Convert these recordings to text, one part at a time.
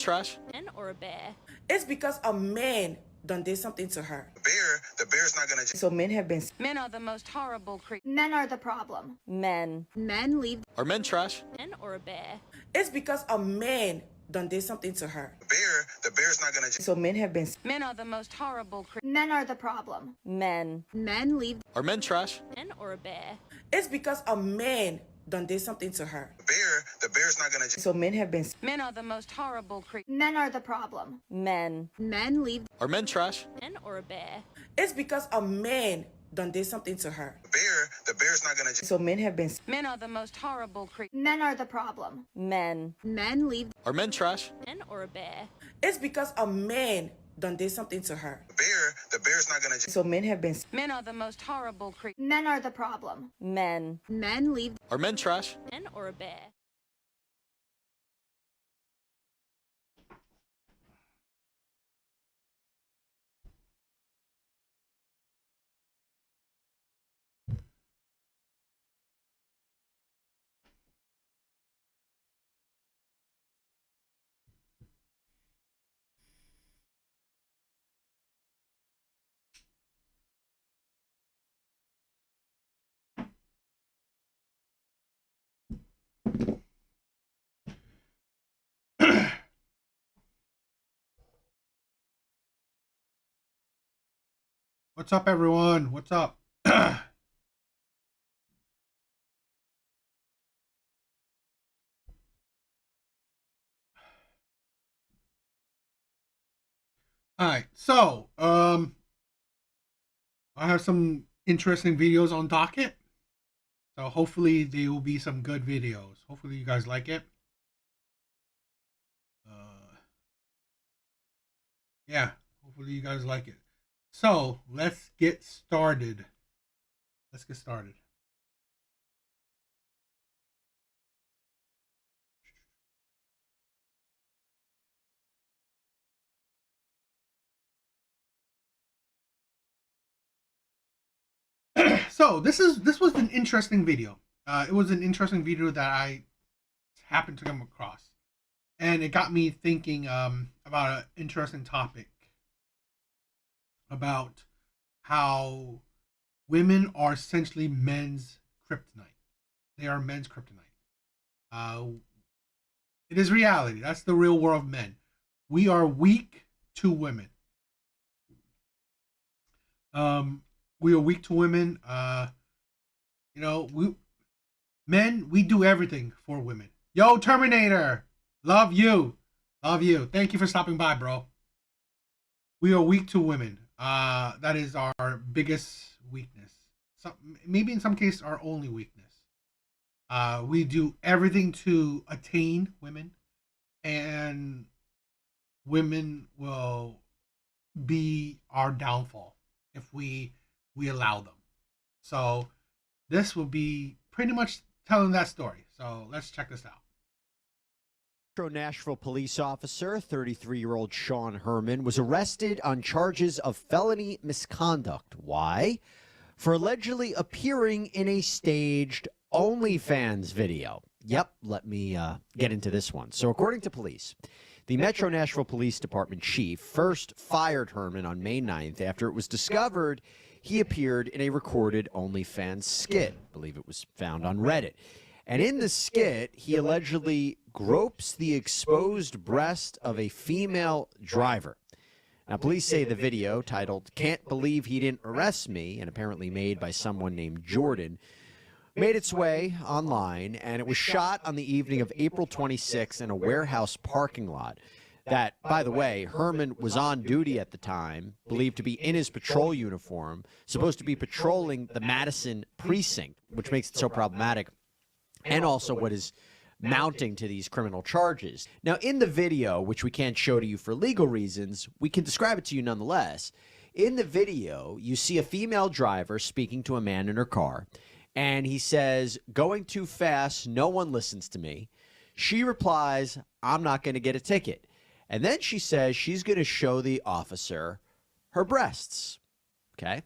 Trash. Man or a bear? It's because a man done did something to her. The bear's not gonna. So men have been. Men are the most horrible creatures. Men are the problem. Men. Men leave. Are men trash? Man or a bear? It's because a man done did something to her. The bear's not gonna. So men have been. Men are the most horrible creatures. Men are the problem. Men. Men leave. Are men trash? Man or a bear? It's because a man done did something to her. The bear's not gonna. So men have been. Men are the most horrible creatures. Men are the problem. Men. Men leave. Are men trash? Man or a bear? It's because a man done did something to her. The bear's not gonna. So men have been. Men are the most horrible creatures. Men are the problem. Men. Men leave. Are men trash? Man or a bear? It's because a man done did something to her. The bear's not gonna. So men have been. Men are the most horrible creatures. Men are the problem. Men. Men leave. Are men trash? Man or a bear? What's up, everyone? What's up? All right, so I have some interesting videos on docket. So hopefully they will be some good videos. Hopefully you guys like it. Yeah, hopefully you guys like it. So let's get started. So this was an interesting video. It was an interesting video that I happened to come across, and it got me thinking about an interesting topic about how women are essentially men's kryptonite. They are men's kryptonite. It is reality. That's the real world of men. We are weak to women. We are weak to women. We do everything for women. Yo, Terminator, love you. Thank you for stopping by, bro. We are weak to women. That is our biggest weakness. Maybe in some cases our only weakness. We do everything to attain women, and women will be our downfall if we allow them. So this will be pretty much telling that story. So let's check this out. Nashville police officer, 33-year-old Sean Herman, was arrested on charges of felony misconduct. Why? For allegedly appearing in a staged OnlyFans video. Yep, let me get into this one. So according to police, the Metro Nashville Police Department chief first fired Herman on May 9th after it was discovered he appeared in a recorded OnlyFans skit. I believe it was found on Reddit. And in the skit, he allegedly gropes the exposed breast of a female driver. Now, police say the video, titled "Can't Believe He Didn't Arrest Me," and apparently made by someone named Jordan, made its way online, and it was shot on the evening of April 26th in a warehouse parking lot. That, by the way, Herman was on duty at the time, believed to be in his patrol uniform, supposed to be patrolling the Madison precinct, which makes it so problematic, and also what is mounting to these criminal charges. Now, in the video, which we can't show to you for legal reasons, we can describe it to you nonetheless. In the video, you see a female driver speaking to a man in her car, and he says, "Going too fast, no one listens to me." She replies, "I'm not going to get a ticket." And then she says she's going to show the officer her breasts. Okay.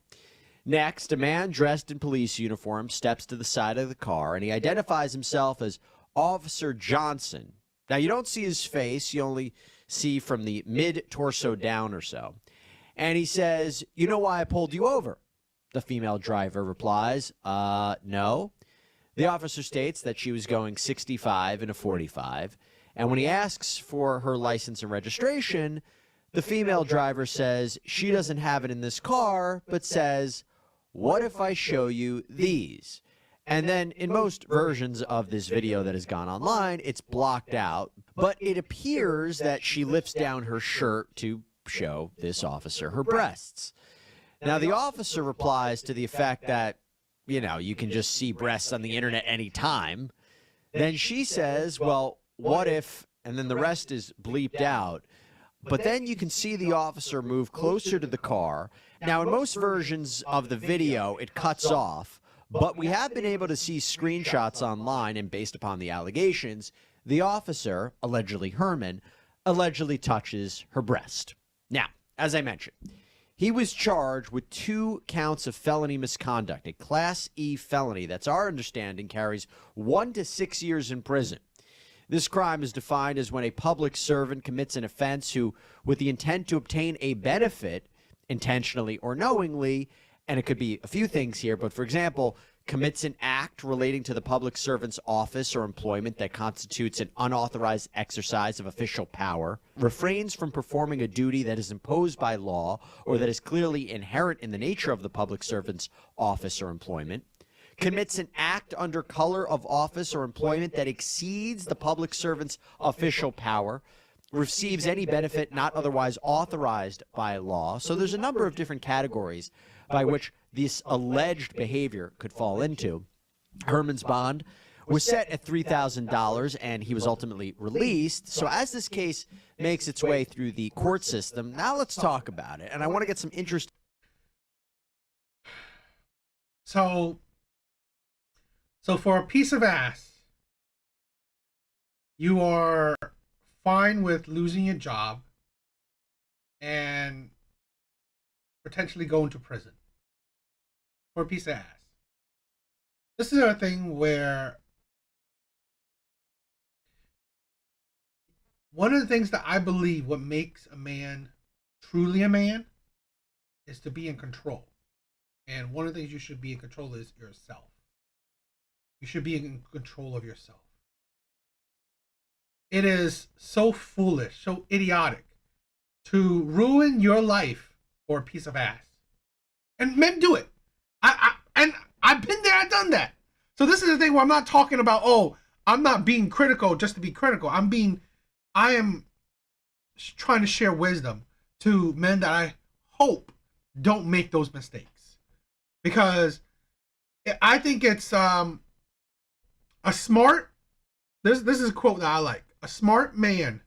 Next, a man dressed in police uniform steps to the side of the car, and he identifies himself as Officer Johnson. Now, you don't see his face. You only see from the mid-torso down or so. And he says, "You know why I pulled you over?" The female driver replies, no. The officer states that she was going 65 in a 45. And when he asks for her license and registration, the female driver says she doesn't have it in this car, but says, "What if I show you these?" And then in most versions of this video that has gone online, it's blocked out, but it appears that she lifts down her shirt to show this officer her breasts. Now, the officer replies to the effect that, you know, you can just see breasts on the internet anytime. Then she says, "Well, what if," and then the rest is bleeped out. But then you can see the officer move closer to the car. Now, in most versions of the video, it cuts off. But we have been able to see screenshots online, and based upon the allegations, the officer, allegedly Herman, allegedly touches her breast. Now, as I mentioned, he was charged with 2 counts of felony misconduct, a Class E felony that's our understanding carries 1 to 6 years in prison. This crime is defined as when a public servant commits an offense who, with the intent to obtain a benefit, intentionally or knowingly, and it could be a few things here, but for example, commits an act relating to the public servant's office or employment that constitutes an unauthorized exercise of official power, refrains from performing a duty that is imposed by law or that is clearly inherent in the nature of the public servant's office or employment, commits an act under color of office or employment that exceeds the public servant's official power, receives any benefit not otherwise authorized by law. So there's a number of different categories by which this alleged behavior could fall into. Herman's bond was set at $3,000 and he was ultimately released. So as this case makes its way through the court system, now let's talk about it. And I want to get some interest. So for a piece of ass, you are fine with losing your job and potentially going to prison for a piece of ass. This is a thing where one of the things that I believe what makes a man truly a man is to be in control. And one of the things you should be in control is yourself. You should be in control of yourself. It is so foolish, so idiotic to ruin your life for a piece of ass. And men do it. I've been there, I've done that. So this is the thing where I'm not talking about, oh, I'm not being critical just to be critical. I am trying to share wisdom to men that I hope don't make those mistakes. Because I think it's a smart, this is a quote that I like. A smart man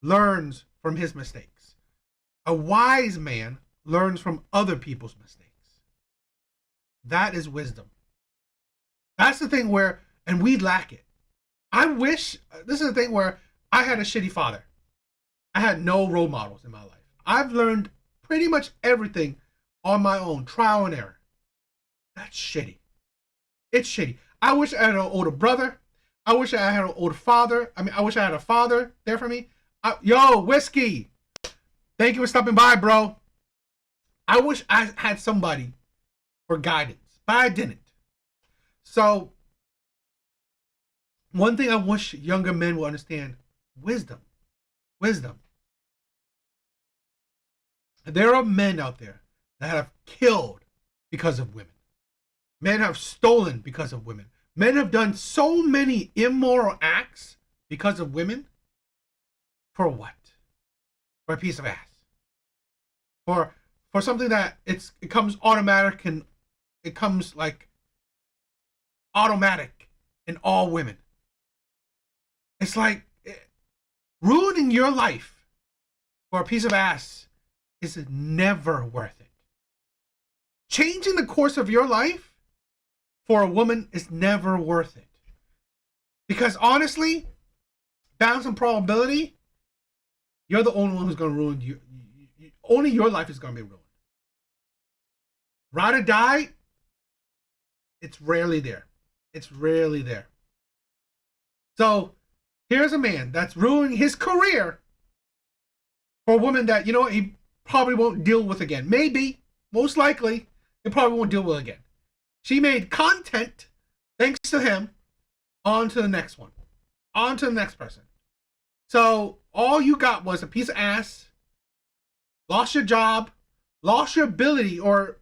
learns from his mistakes. A wise man learns from other people's mistakes. That is wisdom. That's the thing where, and we lack it. I wish, this is the thing where I had a shitty father. I had no role models in my life. I've learned pretty much everything on my own, trial and error. That's shitty. It's shitty. I wish I had an older brother. I wish I had an older father. I wish I had a father there for me. Yo, Whiskey. Thank you for stopping by, bro. I wish I had somebody for guidance, but I didn't. So, one thing I wish younger men will understand, wisdom. Wisdom. There are men out there that have killed because of women. Men have stolen because of women. Men have done so many immoral acts because of women. For what? For a piece of ass. For something that it comes automatic, and it comes like automatic in all women. It's like ruining your life for a piece of ass is never worth it. Changing the course of your life for a woman is never worth it. Because honestly, balance and probability, you're the only one who's going to ruin you. Only your life is going to be ruined. Ride or die, it's rarely there. It's rarely there. So here's a man that's ruining his career for a woman that, you know, he probably won't deal with again. Maybe, most likely, he probably won't deal with again. She made content, thanks to him, on to the next one. On to the next person. So all you got was a piece of ass, lost your job, lost your ability or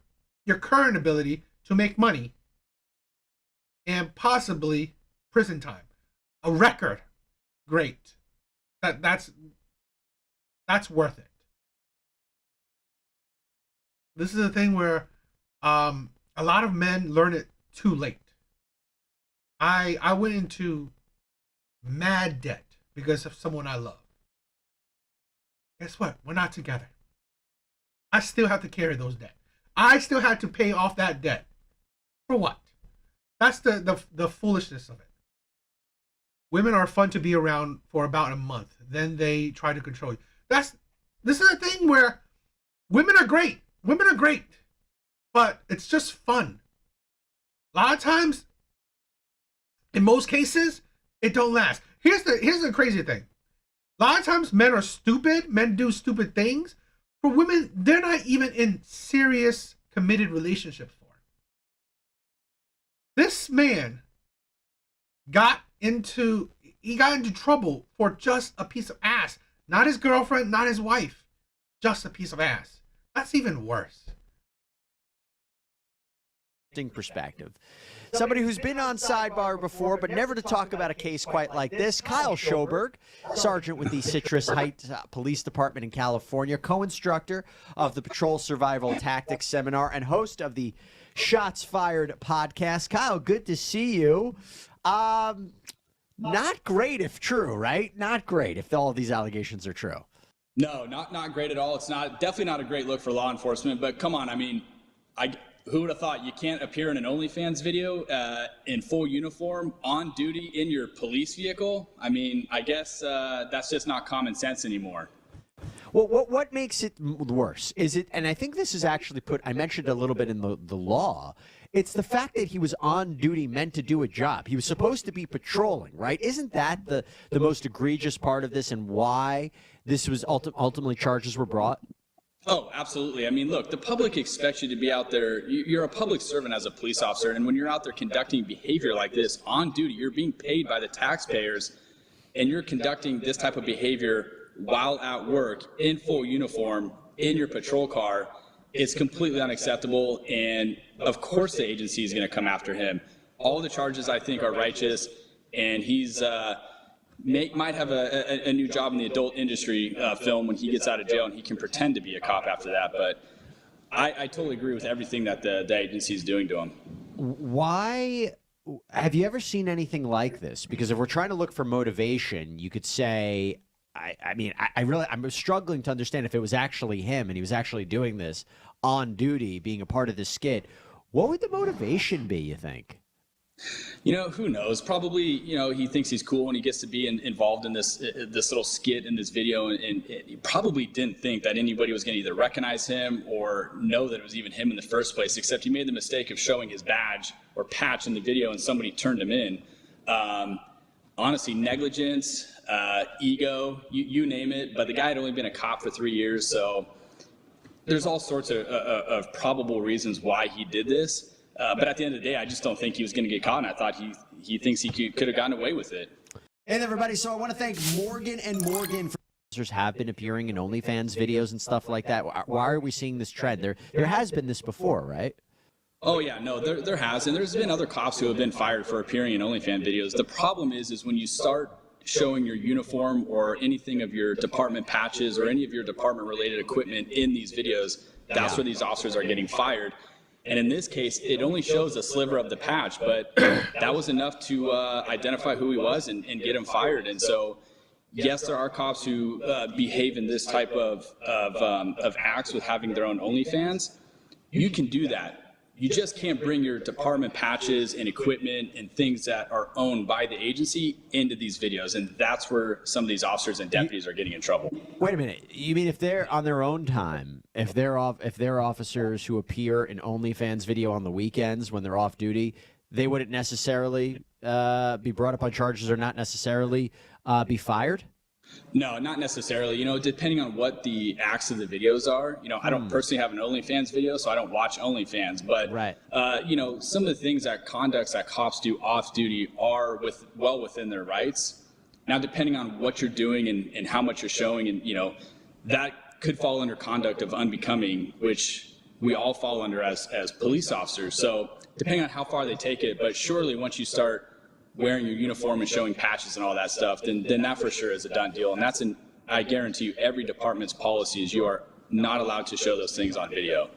your current ability to make money, and possibly prison time. A record. Great. That's worth it. This is a thing where a lot of men learn it too late. I went into mad debt because of someone I love. Guess what? We're not together. I still have to carry those debt. I still have to pay off that debt. For what? That's the foolishness of it. Women are fun to be around for about a month. Then they try to control you. This is a thing where women are great. Women are great. But it's just fun. A lot of times, in most cases, it don't last. Here's the crazy thing. A lot of times men are stupid. Men do stupid things. For women, they're not even in serious committed relationships for. This man got into trouble for just a piece of ass. Not his girlfriend, not his wife. Just a piece of ass. That's even worse. Perspective. Somebody who's been on Sidebar before, but never to talk about a case quite like this. Kyle Schoberg, sergeant with the Citrus Heights Police Department in California, co-instructor of the Patrol Survival Tactics Seminar, and host of the Shots Fired podcast. Kyle, good to see you. Not great if true, right? Not great if all of these allegations are true. No, not great at all. It's definitely not a great look for law enforcement, but come on, I mean, who would have thought you can't appear in an OnlyFans video in full uniform, on duty, in your police vehicle? I mean, I guess that's just not common sense anymore. Well, what makes it worse? Is it, and I think this is actually I mentioned a little bit in the law, it's the fact that he was on duty meant to do a job. He was supposed to be patrolling, right? Isn't that the most egregious part of this and why this was ultimately charges were brought? Oh, absolutely. I mean, look, the public expects you to be out there. You're a public servant as a police officer, and when you're out there conducting behavior like this on duty, you're being paid by the taxpayers, and you're conducting this type of behavior while at work, in full uniform, in your patrol car. It's completely unacceptable, and of course the agency is going to come after him. All the charges, I think, are righteous, and he's might have a new job in the adult industry film when he gets out of jail, and he can pretend to be a cop after that. But I totally agree with everything that the agency is doing to him. Why? Have you ever seen anything like this? Because if we're trying to look for motivation, you could say, I'm struggling to understand if it was actually him and he was actually doing this on duty, being a part of this skit. What would the motivation be, you think? You know, who knows? Probably, you know, he thinks he's cool when he gets to be involved in this little skit in this video, and he probably didn't think that anybody was going to either recognize him or know that it was even him in the first place, except he made the mistake of showing his badge or patch in the video and somebody turned him in. Honestly, negligence, ego, you name it, but the guy had only been a cop for 3 years, so there's all sorts of probable reasons why he did this. But at the end of the day, I just don't think he was going to get caught, and I thought he thinks he could have gotten away with it. Hey, everybody. So I want to thank Morgan & Morgan for have been appearing in OnlyFans videos and stuff like that. Why are we seeing this trend? There has been this before, right? Oh, yeah, no, there has. And there's been other cops who have been fired for appearing in OnlyFans videos. The problem is when you start showing your uniform or anything of your department patches or any of your department-related equipment in these videos, that's where these officers are getting fired. And in this case, it only shows a sliver of the patch, but that was enough to identify who he was and get him fired. And so, yes, there are cops who behave in this type of acts with having their own OnlyFans. You can do that. You just can't bring your department patches and equipment and things that are owned by the agency into these videos. And that's where some of these officers and deputies are getting in trouble. Wait a minute. You mean if they're on their own time, if they're officers who appear in OnlyFans video on the weekends when they're off duty, they wouldn't necessarily be brought up on charges or not necessarily be fired? No, not necessarily. Depending on what the acts of the videos are. I don't personally have an OnlyFans video, so I don't watch OnlyFans. But Right. Some of the things conducts that cops do off duty are well within their rights. Now, depending on what you're doing and how much you're showing, and that could fall under conduct of unbecoming, which we all fall under as police officers. So depending on how far they take it, but surely once you start wearing your uniform and showing patches and all that stuff, then that for sure is a done deal. And that's I guarantee you, every department's policy is you are not allowed to show those things on video.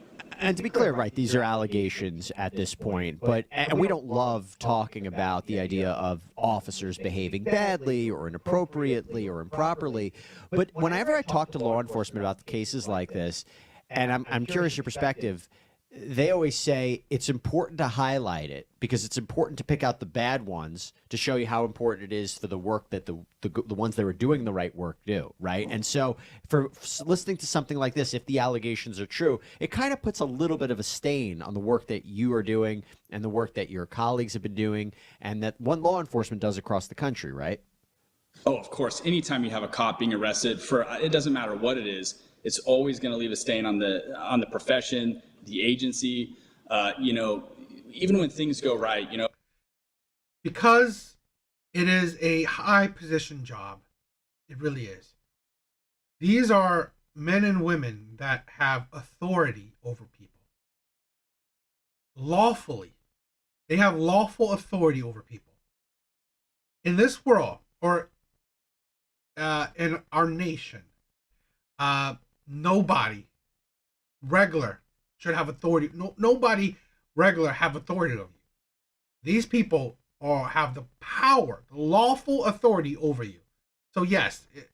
And to be clear, right, these are allegations at this point, and we don't love talking about the idea of officers behaving badly or inappropriately or improperly. But whenever I talk to law enforcement about cases like this, and I'm curious your perspective, they always say it's important to highlight it because it's important to pick out the bad ones to show you how important it is for the work that the ones that are doing the right work do, right? And so for listening to something like this, if the allegations are true, it kind of puts a little bit of a stain on the work that you are doing and the work that your colleagues have been doing and that one law enforcement does across the country, right? Oh, of course. Anytime you have a cop being arrested it doesn't matter what it is, it's always going to leave a stain on the profession, the agency, even when things go right, Because it is a high position job. It really is. These are men and women that have authority over people. Lawfully. They have lawful authority over people. In this world, or in our nation, nobody regular should have authority. Nobody regular have authority over you. These people have the power, the lawful authority over you. So yes, it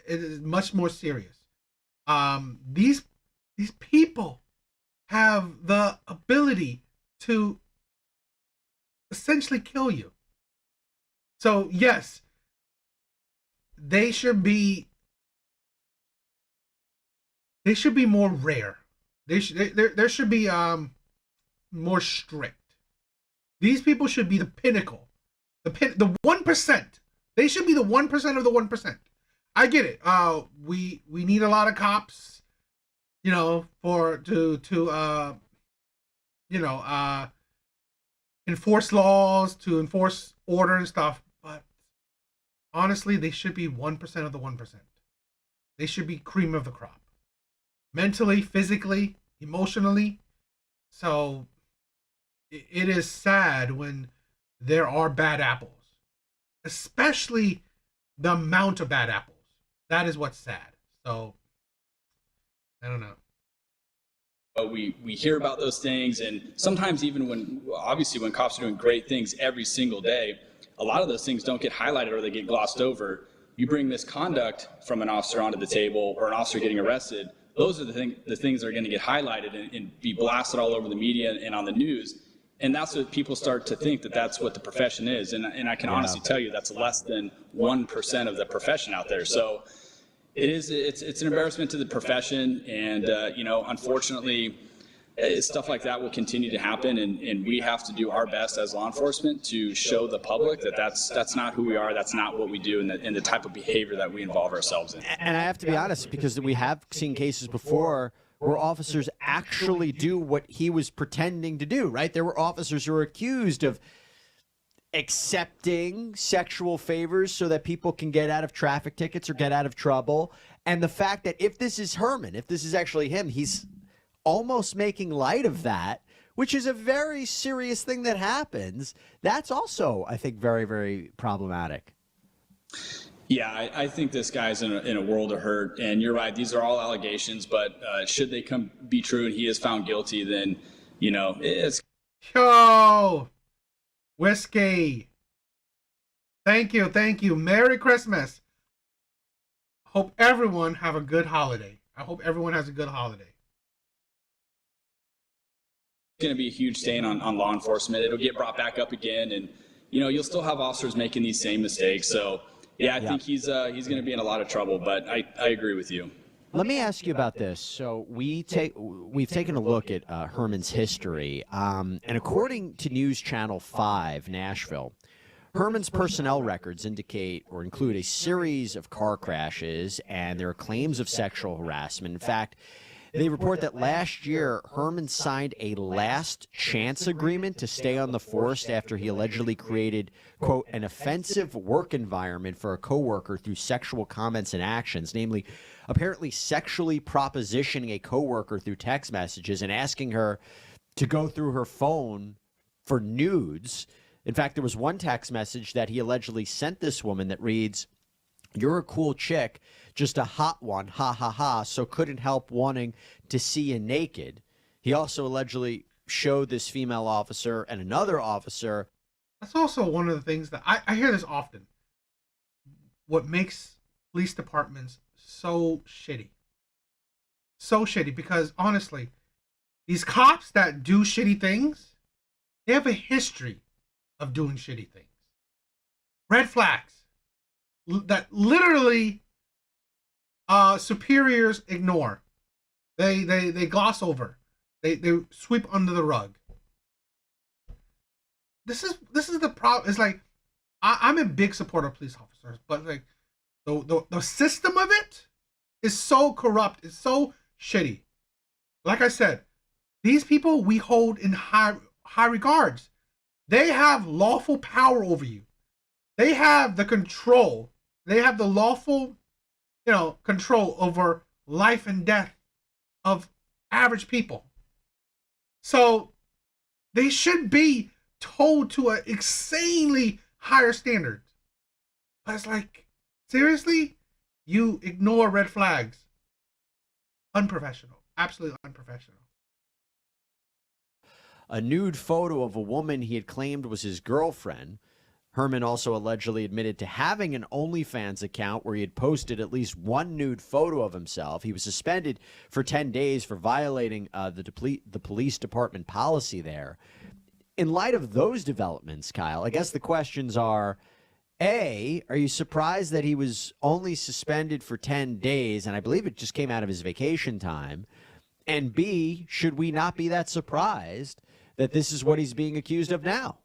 is much more serious. These people have the ability to essentially kill you. So yes, they should be more rare. There should be more strict. These people should be the pinnacle, the 1%. They should be the 1% of the 1%. I get it. We need a lot of cops, to enforce laws, to enforce order and stuff. But honestly, they should be 1% of the 1%. They should be cream of the crop. Mentally, physically, emotionally. So it is sad when there are bad apples, especially the amount of bad apples. That is what's sad. So I don't know. We hear about those things, and sometimes even when cops are doing great things every single day, a lot of those things don't get highlighted or they get glossed over. You bring misconduct from an officer onto the table or an officer getting arrested, those are the things that are going to get highlighted and be blasted all over the media and on the news. And that's what people start to think that's what the profession is. And I can honestly tell you that's less than 1% of the profession out there. So it's an embarrassment to the profession. And, unfortunately, stuff like that will continue to happen. And we have to do our best as law enforcement to show the public that's not who we are. That's not what we do and the type of behavior that we involve ourselves in. And I have to be honest, because we have seen cases before where officers actually do what he was pretending to do, right? There were officers who were accused of accepting sexual favors so that people can get out of traffic tickets or get out of trouble. And the fact that if this is Herman, if this is actually him, he's almost making light of that, which is a very serious thing that happens. That's also, I think, very, very problematic. Yeah, I think this guy's in a world of hurt, and you're right. These are all allegations, but should they be true and he is found guilty, then it's. Yo, Whiskey. Thank you. Merry Christmas. Hope everyone have a good holiday. I hope everyone has a good holiday. Going to be a huge stain on law enforcement. It'll get brought back up again, and you'll still have officers making these same mistakes. So. Yeah, I think he's going to be in a lot of trouble, but I agree with you. Let me ask you about this. So we've taken a look at Herman's history, and according to News Channel 5, Nashville, Herman's personnel records indicate or include a series of car crashes, and there are claims of sexual harassment. In fact, they report that last year, Herman signed a last chance agreement to stay on the force after he allegedly created, quote, an offensive work environment for a coworker through sexual comments and actions, namely, apparently sexually propositioning a coworker through text messages and asking her to go through her phone for nudes. In fact, there was one text message that he allegedly sent this woman that reads, "You're a cool chick, just a hot one, ha ha ha, so couldn't help wanting to see you naked." He also allegedly showed this female officer and another officer. That's also one of the things that I hear this often. What makes police departments so shitty. So shitty, because honestly, these cops that do shitty things, they have a history of doing shitty things. Red flags that literally superiors ignore. They gloss over. They sweep under the rug. This is the problem. It's like I'm a big supporter of police officers, but like the system of it is so corrupt. It's so shitty. Like I said, these people we hold in high regards. They have lawful power over you. They have the control. They have the lawful, control over life and death of average people. So they should be told to an insanely higher standard. But it's like, seriously? You ignore red flags. Unprofessional. Absolutely unprofessional. A nude photo of a woman he had claimed was his girlfriend. Herman also allegedly admitted to having an OnlyFans account where he had posted at least one nude photo of himself. He was suspended for 10 days for violating the police department policy there. In light of those developments, Kyle, I guess the questions are, A, are you surprised that he was only suspended for 10 days, and I believe it just came out of his vacation time? And B, should we not be that surprised that this is what he's being accused of now?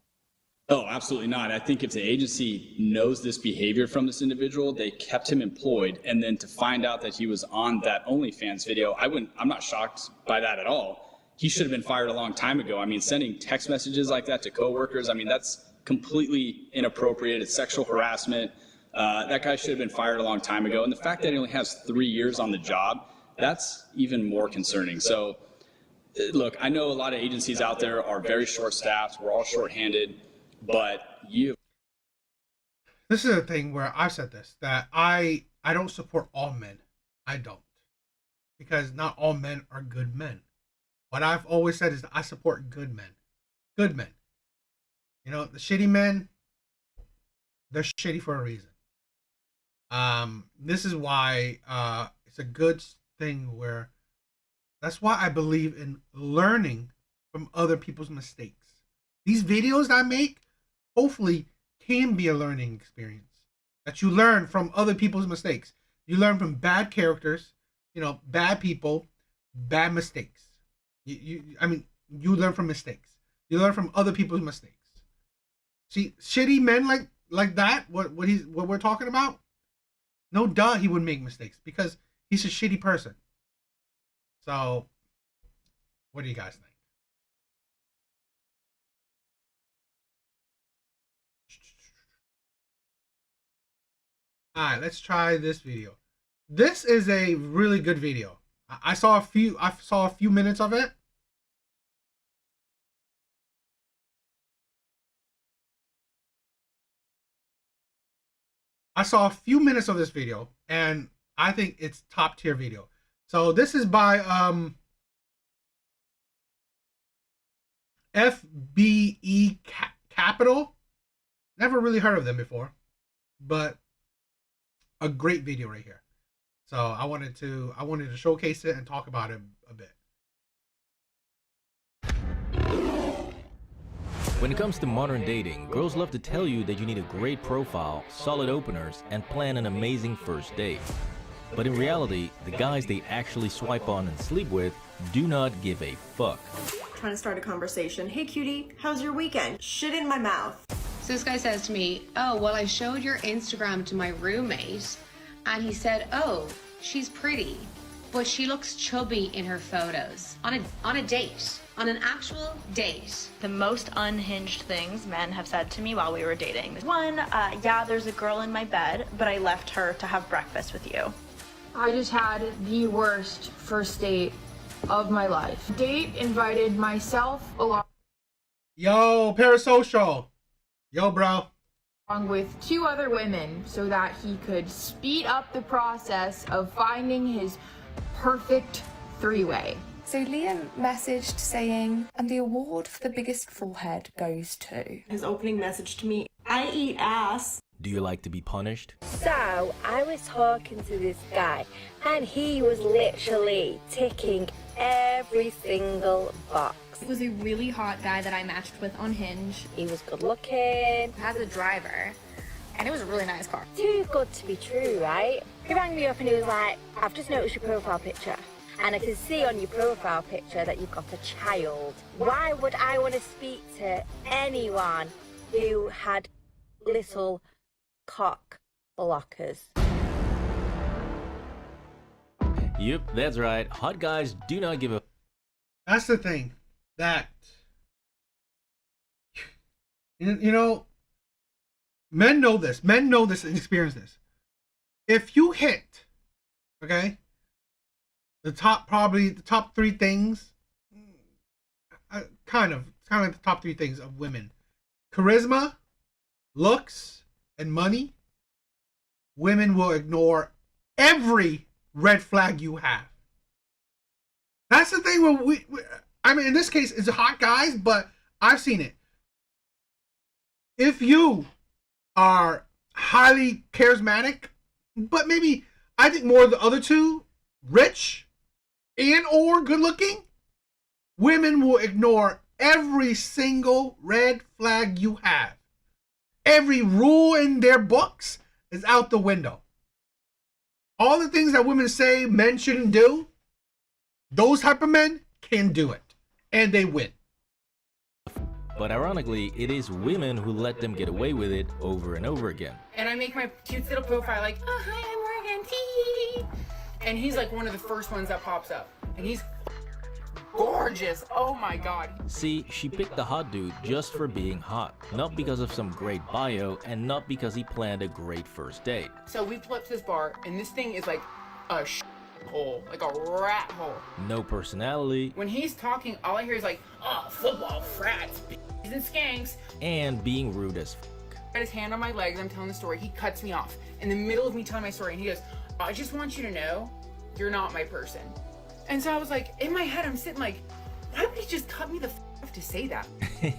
Oh, absolutely not. I think if the agency knows this behavior from this individual, they kept him employed, and then to find out that he was on that OnlyFans video, I'm not shocked by that at all. He should have been fired a long time ago. I mean, sending text messages like that to coworkers, that's completely inappropriate. It's sexual harassment. That guy should have been fired a long time ago. And the fact that he only has 3 years on the job, that's even more concerning. So, look, I know a lot of agencies out there are very short-staffed. We're all short-handed. But this is a thing where I've said this, that I don't support all men. I don't. Because not all men are good men. What I've always said is that I support good men. Good men. The shitty men, they're shitty for a reason. This is why it's a good thing where that's why I believe in learning from other people's mistakes. These videos I make hopefully can be a learning experience, that you learn from other people's mistakes. You learn from bad characters, bad people, bad mistakes. You learn from mistakes. You learn from other people's mistakes. See, shitty men like that, what we're talking about, no duh he would make mistakes because he's a shitty person. So, what do you guys think? All right, let's try this video. This is a really good video. I saw a few minutes of it. I saw a few minutes of this video, and I think it's top tier video. So this is by FBE Capital. Never really heard of them before, but a great video right here. So I wanted to showcase it and talk about it a bit. When it comes to modern dating, girls love to tell you that you need a great profile, solid openers, and plan an amazing first date. But in reality, the guys they actually swipe on and sleep with do not give a fuck. Trying to start a conversation. Hey cutie, how's your weekend? Shit in my mouth. So this guy says to me, oh, well, I showed your Instagram to my roommate, and he said, oh, she's pretty, but she looks chubby in her photos. On a date. On an actual date. The most unhinged things men have said to me while we were dating. One, yeah, there's a girl in my bed, but I left her to have breakfast with you. I just had the worst first date of my life. Date invited myself along. Yo, parasocial. Yo, bro. Along with 2 other women so that he could speed up the process of finding his perfect 3-way. So Liam messaged saying, and the award for the biggest forehead goes to. His opening message to me, I eat ass. Do you like to be punished? So, I was talking to this guy, and he was literally ticking every single box. It was a really hot guy that I matched with on Hinge. He was good looking, has a driver, and it was a really nice car. Too good to be true, right? He rang me up and he was like, I've just noticed your profile picture, and I can see on your profile picture that you've got a child. Why would I want to speak to anyone who had little cock blockers? Yep, that's right. Hot guys do not give a... That's the thing. That, you know, men know this. Men know this and experience this. If you hit, okay, probably the top 3 things, kind of the top 3 things of women: charisma, looks, and money. Women will ignore every red flag you have. That's the thing where I mean, in this case, it's hot guys, but I've seen it. If you are highly charismatic, but maybe I think more of the other 2, rich and or good looking, women will ignore every single red flag you have. Every rule in their books is out the window. All the things that women say men shouldn't do, those type of men can do it. And they win. But ironically, it is women who let them get away with it over and over again. And I make my cute little profile like, oh, hi, I'm Morgan. Tee. And he's like one of the first ones that pops up. And he's gorgeous. Oh my God. See, she picked the hot dude just for being hot. Not because of some great bio and not because he planned a great first date. So we pull up to this bar and this thing is like a hole, like a rat hole. No personality. When he's talking, all I hear is like, oh, football, frats, b****s and skanks. And being rude as Got his hand on my legs, I'm telling the story, he cuts me off in the middle of me telling my story and he goes, I just want you to know, you're not my person. And so I was like, in my head, I'm sitting like, why would he just cut me the off to say that?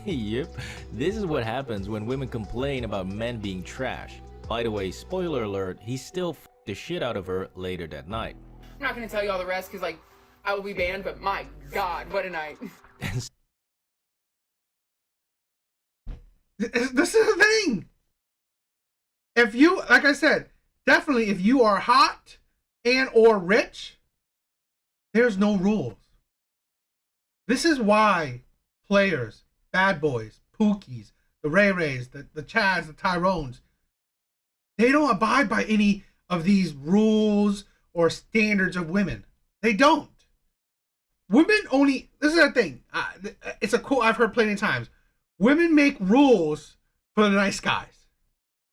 Yep, this is what happens when women complain about men being trash. By the way, spoiler alert, he still f***ed the shit out of her later that night. I'm not gonna tell you all the rest because like I will be banned, but my God, what a night. This is the thing. If you, like I said, definitely if you are hot and or rich, there's no rules. This is why players, bad boys, Pookies, the Ray Rays, the Chads, the Tyrones, they don't abide by any of these rules or standards of women. They don't. Women only, this is the thing, it's a quote I've heard plenty of times. Women make rules for the nice guys,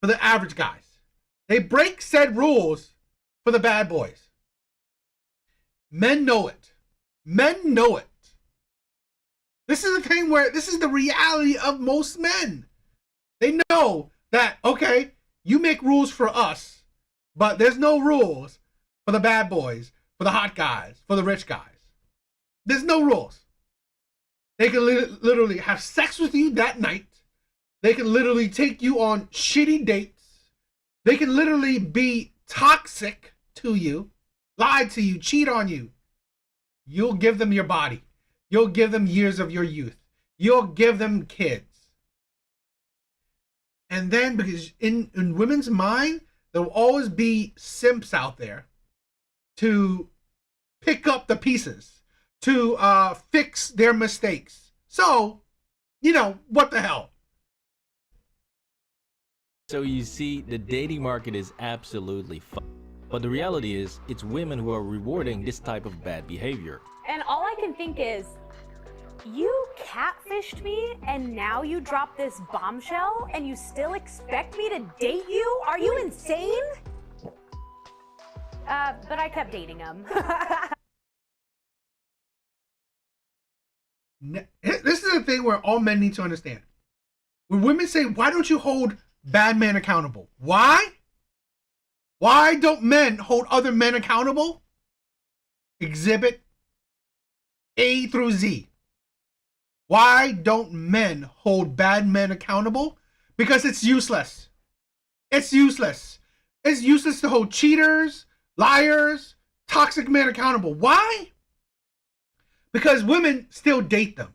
for the average guys. They break said rules for the bad boys. Men know it. Men know it. This is the thing where this is the reality of most men. They know that, okay, you make rules for us, but there's no rules for the bad boys, for the hot guys, for the rich guys. There's no rules. They can literally have sex with you that night. They can literally take you on shitty dates. They can literally be toxic to you, lie to you, cheat on you. You'll give them your body. You'll give them years of your youth. You'll give them kids. And then, because in women's mind, there will always be simps out there to pick up the pieces, to fix their mistakes. So, you know, what the hell? So you see, the dating market is absolutely fucked. But the reality is, it's women who are rewarding this type of bad behavior. And all I can think is, you catfished me and now you drop this bombshell and you still expect me to date you? Are you insane? But I kept dating him. This is a thing where all men need to understand. When women say, why don't you hold bad men accountable? Why? Why don't men hold other men accountable? Exhibit A through Z. Why don't men hold bad men accountable? Because it's useless. It's useless. It's useless to hold cheaters, liars, toxic men accountable. Why? Because women still date them.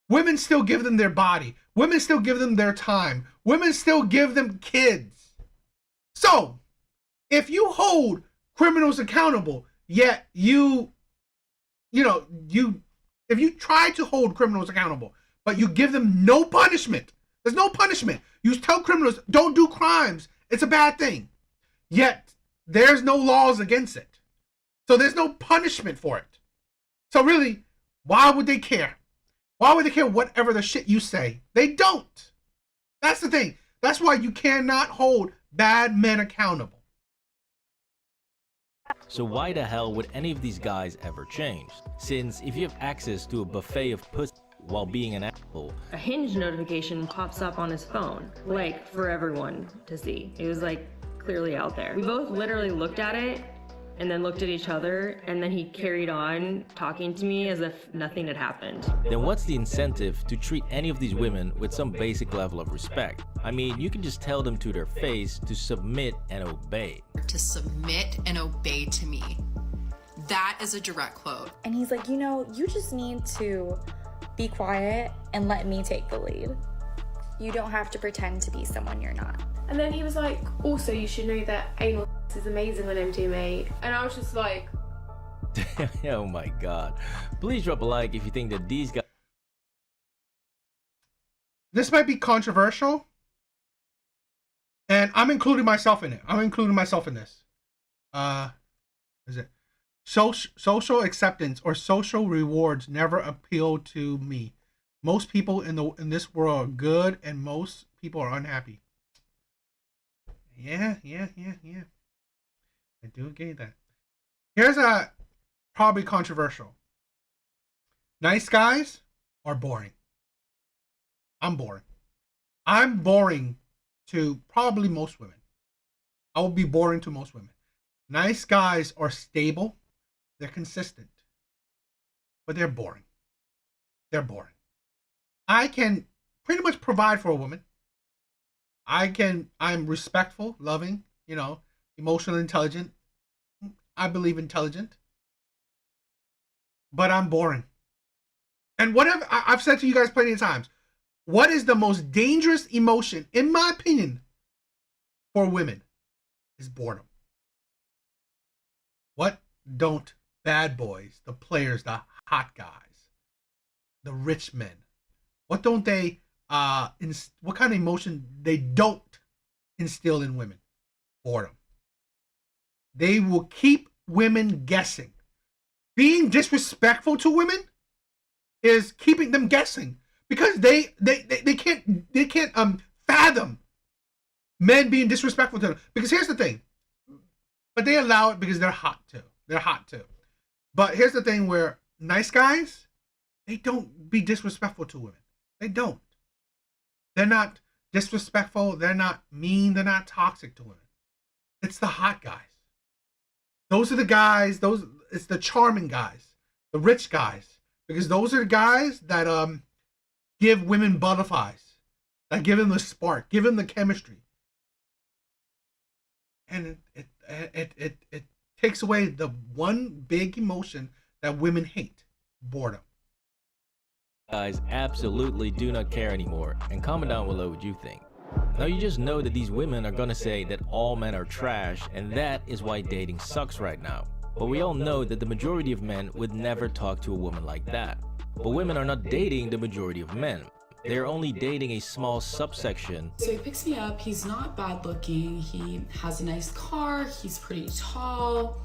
Women still give them their body. Women still give them their time. Women still give them kids. So, if you hold criminals accountable, yet if you try to hold criminals accountable, but you give them no punishment, there's no punishment. You tell criminals, don't do crimes. It's a bad thing. Yet, there's no laws against it. So there's no punishment for it. So really, why would they care? Why would they care whatever the shit you say? They don't. That's the thing. That's why you cannot hold bad men accountable. So why the hell would any of these guys ever change? Since if you have access to a buffet of pussy while being an asshole, a Hinge notification pops up on his phone, like for everyone to see. It was like clearly out there. We both literally looked at it and then looked at each other, and then he carried on talking to me as if nothing had happened. Then what's the incentive to treat any of these women with some basic level of respect? I mean, you can just tell them to their face to submit and obey. To submit and obey to me. That is a direct quote. And he's like, you just need to be quiet and let me take the lead. You don't have to pretend to be someone you're not. And then he was like, also you should know that anal is amazing on MDMA. And I was just like, oh my god. Please drop a like if you think that these guys... This might be controversial, and I'm including myself in it. I'm including myself in this. Is it social acceptance or social rewards never appeal to me. Most people in this world are good, and most people are unhappy. Yeah. I do get that. Here's a probably controversial. Nice guys are boring. I'm boring. I'm boring to probably most women. I will be boring to most women. Nice guys are stable. They're consistent. But they're boring. They're boring. I can pretty much provide for a woman. I'm respectful, loving, emotionally intelligent. I believe intelligent. But I'm boring. And whatever I've said to you guys plenty of times, what is the most dangerous emotion, in my opinion, for women is boredom. What don't bad boys, the players, the hot guys, the rich men, what don't they what kind of emotion they don't instill in women? Boredom. They will keep women guessing. Being disrespectful to women is keeping them guessing, because they can't fathom men being disrespectful to them. Because here's the thing, but they allow it because they're hot too. They're hot too. But here's the thing where nice guys, they don't be disrespectful to women. They don't. They're not disrespectful. They're not mean. They're not toxic to women. It's the hot guys. Those are the guys. It's the charming guys, the rich guys, because those are the guys that give women butterflies, that give them the spark, give them the chemistry, and it takes away the one big emotion that women hate: boredom. Guys absolutely do not care anymore, and comment down below what you think. Now you just know that these women are gonna say that all men are trash, and that is why dating sucks right now. But we all know that the majority of men would never talk to a woman like that. But women are not dating the majority of men. they're only dating a small subsection. So he picks me up, he's not bad looking, he has a nice car, he's pretty tall.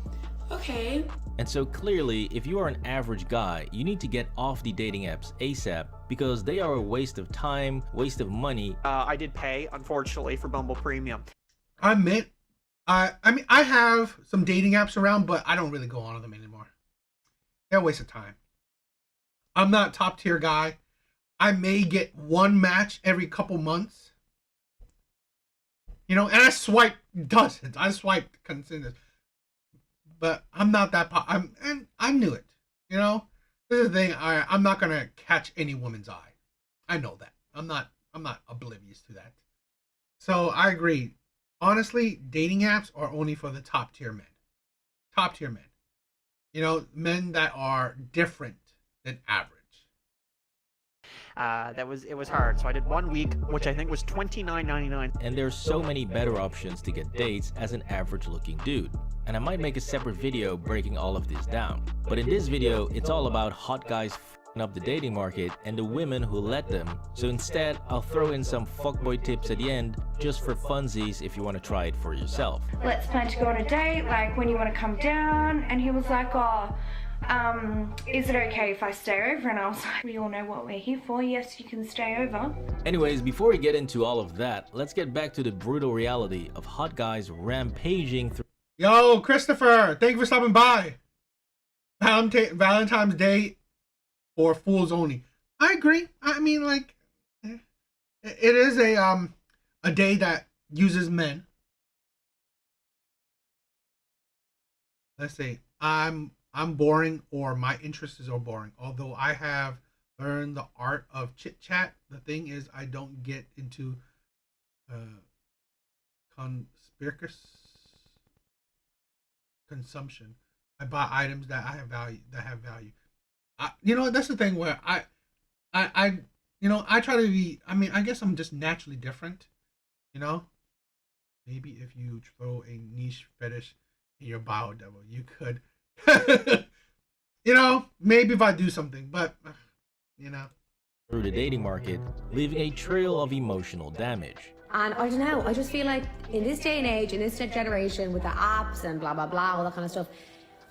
Okay. And so clearly, if you are an average guy, you need to get off the dating apps ASAP because they are a waste of time, waste of money. I did pay, unfortunately, for Bumble Premium. I mean, I have some dating apps around, but I don't really go on them anymore. They're a waste of time. I'm not a top tier guy. I may get one match every couple months. You know, and I swipe dozens. I swiped consistent. But I'm not that and I knew it. You know? This is the thing, I'm not gonna catch any woman's eye. I know that. I'm not oblivious to that. So I agree. Honestly, dating apps are only for the top tier men. Top tier men. You know, men that are different than average. It was hard. So I did 1 week, which I think was $29.99. And there's so many better options to get dates as an average looking dude. And I might make a separate video breaking all of this down. But in this video, it's all about hot guys f***ing up the dating market and the women who let them. So instead, I'll throw in some fuckboy tips at the end, just for funsies if you want to try it for yourself. Let's plan to go on a date, like when you want to come down. And he was like, oh, is it okay if I stay over? And I was like, we all know what we're here for. Yes, you can stay over. Anyways, before we get into all of that, let's get back to the brutal reality of hot guys rampaging through. Yo, Christopher, thank you for stopping by. Valentine's Day or fools only. I agree. I mean, like, it is a day that uses men. Let's see. I'm boring, or my interests are boring. Although I have learned the art of chit chat. The thing is, I don't get into consumption. I buy items that have value. You know, that's the thing where I try to be. I mean, I guess I'm just naturally different. You know, maybe if you throw a niche fetish in your bio devil, you could. You know, maybe if I do something, but you know. Through the dating market, leaving a trail of emotional damage. And I don't know, I just feel like in this day and age, in this generation, with the apps and blah, blah, blah, all that kind of stuff,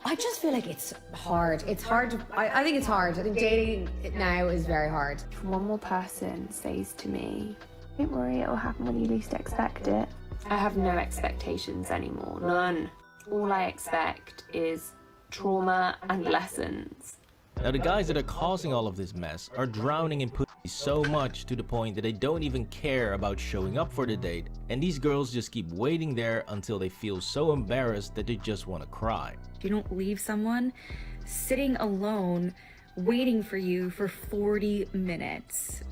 I just feel like it's hard. It's hard. I think it's hard. I think dating now is very hard. If one more person says to me, don't worry, it'll happen when you least expect it, I have no expectations anymore. None. All I expect is trauma and lessons. Now the guys that are causing all of this mess are drowning in pussy so much to the point that they don't even care about showing up for the date, and these girls just keep waiting there until they feel so embarrassed that they just want to cry. You don't leave someone sitting alone waiting for you for 40 minutes.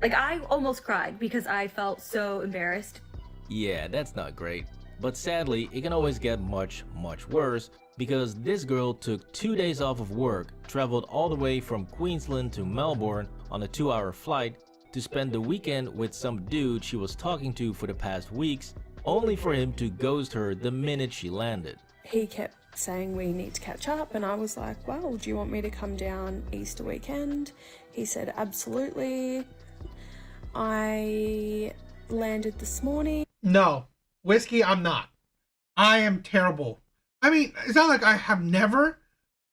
Like, I almost cried because I felt so embarrassed. Yeah, that's not great. But sadly, it can always get much, much worse, because this girl took 2 days off of work, traveled all the way from Queensland to Melbourne on a 2-hour flight to spend the weekend with some dude she was talking to for the past weeks, only for him to ghost her the minute she landed. He kept saying we need to catch up, and I was like, well, do you want me to come down Easter weekend? He said absolutely. I landed this morning. No, Whiskey, I'm not. I am terrible. I mean, it's not like I have never,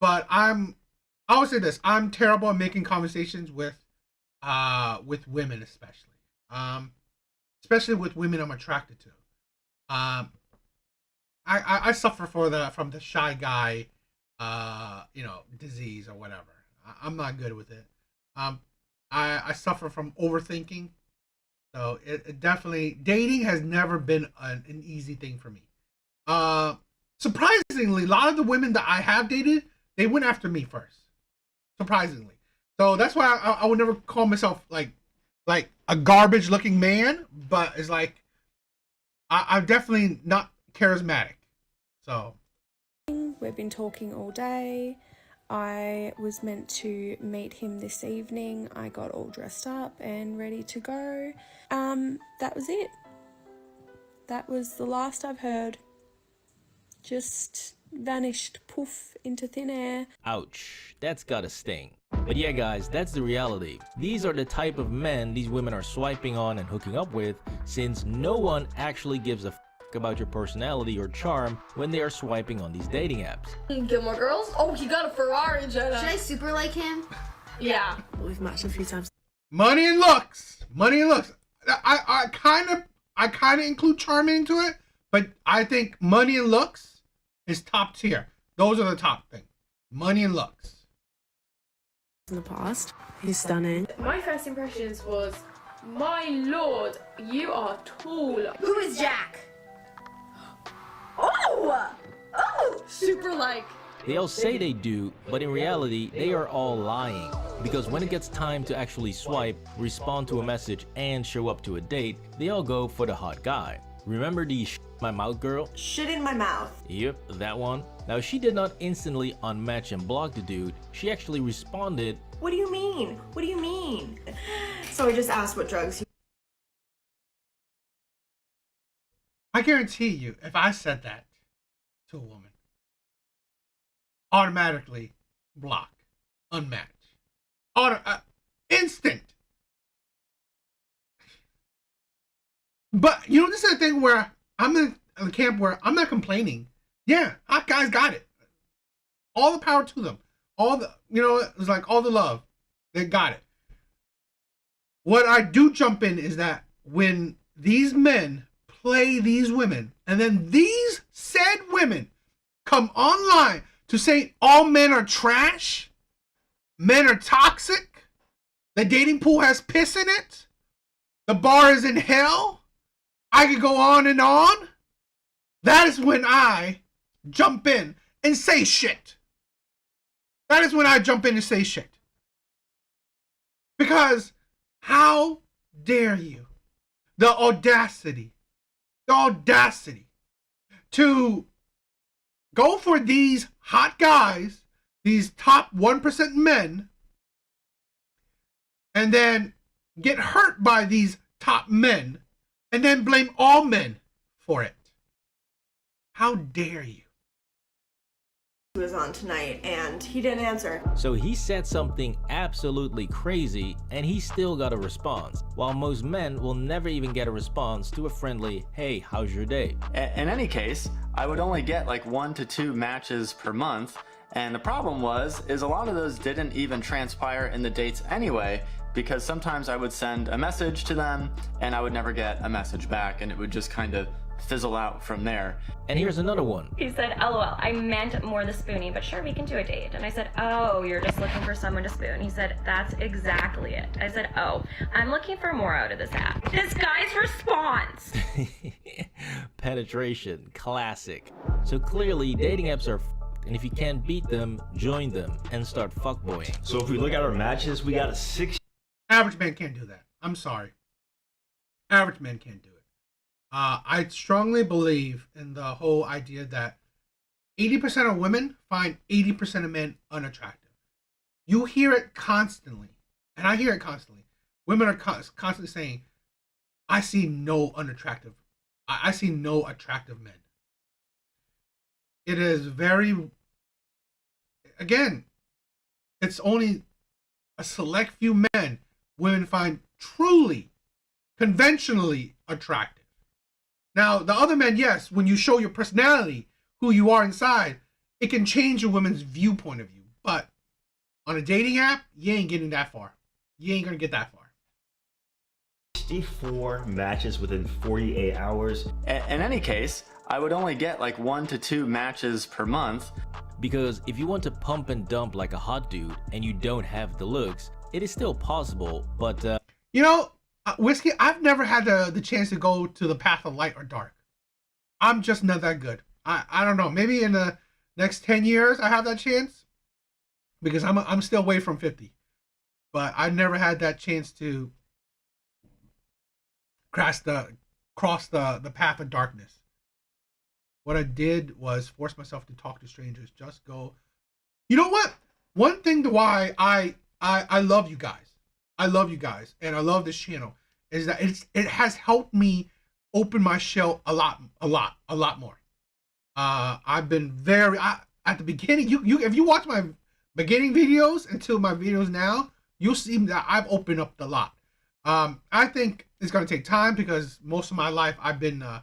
but I would say this: I'm terrible at making conversations with women, especially with women I'm attracted to. I suffer from the shy guy, disease or whatever. I'm not good with it. I suffer from overthinking, so it definitely, dating has never been an easy thing for me. Surprisingly, a lot of the women that I have dated, they went after me first. Surprisingly. So that's why I would never call myself like a garbage looking man, but it's like I'm definitely not charismatic. So we've been talking all day. I was meant to meet him this evening. I got all dressed up and ready to go. That was it. That was the last I've heard. Just vanished, poof, into thin air. Ouch, that's gotta sting. But yeah guys, that's the reality. These are the type of men these women are swiping on and hooking up with, since no one actually gives a f about your personality or charm when they are swiping on these dating apps. Gilmore Girls? Oh, he got a Ferrari, Jenna. Should I super like him? Yeah. We've matched a few times. Money and looks. Money and looks. I kind of include charm into it, but I think money and looks is top tier. Those are the top thing. Money and looks. In the past, he's stunning. My first impressions was, my lord, you are tall. Who is Jack? Oh! Oh! Super like. They all say they do, but in reality, they are all lying. Because when it gets time to actually swipe, respond to a message, and show up to a date, they all go for the hot guy. Remember the my mouth girl? Shit in my mouth. Yep, that one. Now she did not instantly unmatch and block the dude, she actually responded, What do you mean? What do you mean? So I just asked what drugs he... I guarantee you, if I said that to a woman, automatically block, unmatch, instant. But you know, this is a thing where I'm in a camp where I'm not complaining. Yeah, hot guys got it. All the power to them. All the, you know, it's like all the love. They got it. What I do jump in is that when these men play these women, and then these said women come online to say all men are trash, men are toxic, the dating pool has piss in it, the bar is in hell, I could go on and on. That is when I jump in and say shit. That is when I jump in and say shit. Because how dare you? The audacity to go for these hot guys, these top 1% men, and then get hurt by these top men, and then blame all men for it. How dare you? He was on tonight and he didn't answer. So he said something absolutely crazy and he still got a response, while most men will never even get a response to a friendly, hey, how's your day? In any case, I would only get like 1 to 2 matches per month, and the problem is a lot of those didn't even transpire in the dates anyway, because sometimes I would send a message to them and I would never get a message back, and it would just kind of fizzle out from there. And here's another one. He said, LOL, I meant more the spooning, but sure, we can do a date. And I said, oh, you're just looking for someone to spoon. He said, that's exactly it. I said, oh, I'm looking for more out of this app. This guy's response. Penetration, classic. So clearly, dating apps are and if you can't beat them, join them and start fuckboying. So if we look at our matches, we got a 6. Average man can't do that. I'm sorry. Average man can't do it. I strongly believe in the whole idea that 80% of women find 80% of men unattractive. You hear it constantly, and I hear it constantly. Women are constantly saying, I see no unattractive. I see no attractive men. It is very, again, it's only a select few men women find truly, conventionally attractive. Now, the other men, yes, when you show your personality, who you are inside, it can change a woman's viewpoint of you. But on a dating app, you ain't getting that far. You ain't gonna get that far. 64 matches within 48 hours. In any case, I would only get like 1 to 2 matches per month. Because if you want to pump and dump like a hot dude and you don't have the looks, it is still possible, but you know, Whiskey, I've never had the chance to go to the path of light or dark. I'm just not that good. I don't know. Maybe in the next 10 years I have that chance, because I'm still away from 50. But I've never had that chance to cross the path of darkness. What I did was force myself to talk to strangers. Just go. You know what? One thing to why I love you guys. I love you guys, and I love this channel, is that it has helped me open my shell a lot more. I've been very at the beginning. You if you watch my beginning videos until my videos now, you'll see that I've opened up a lot. I think it's gonna take time because most of my life I've been, I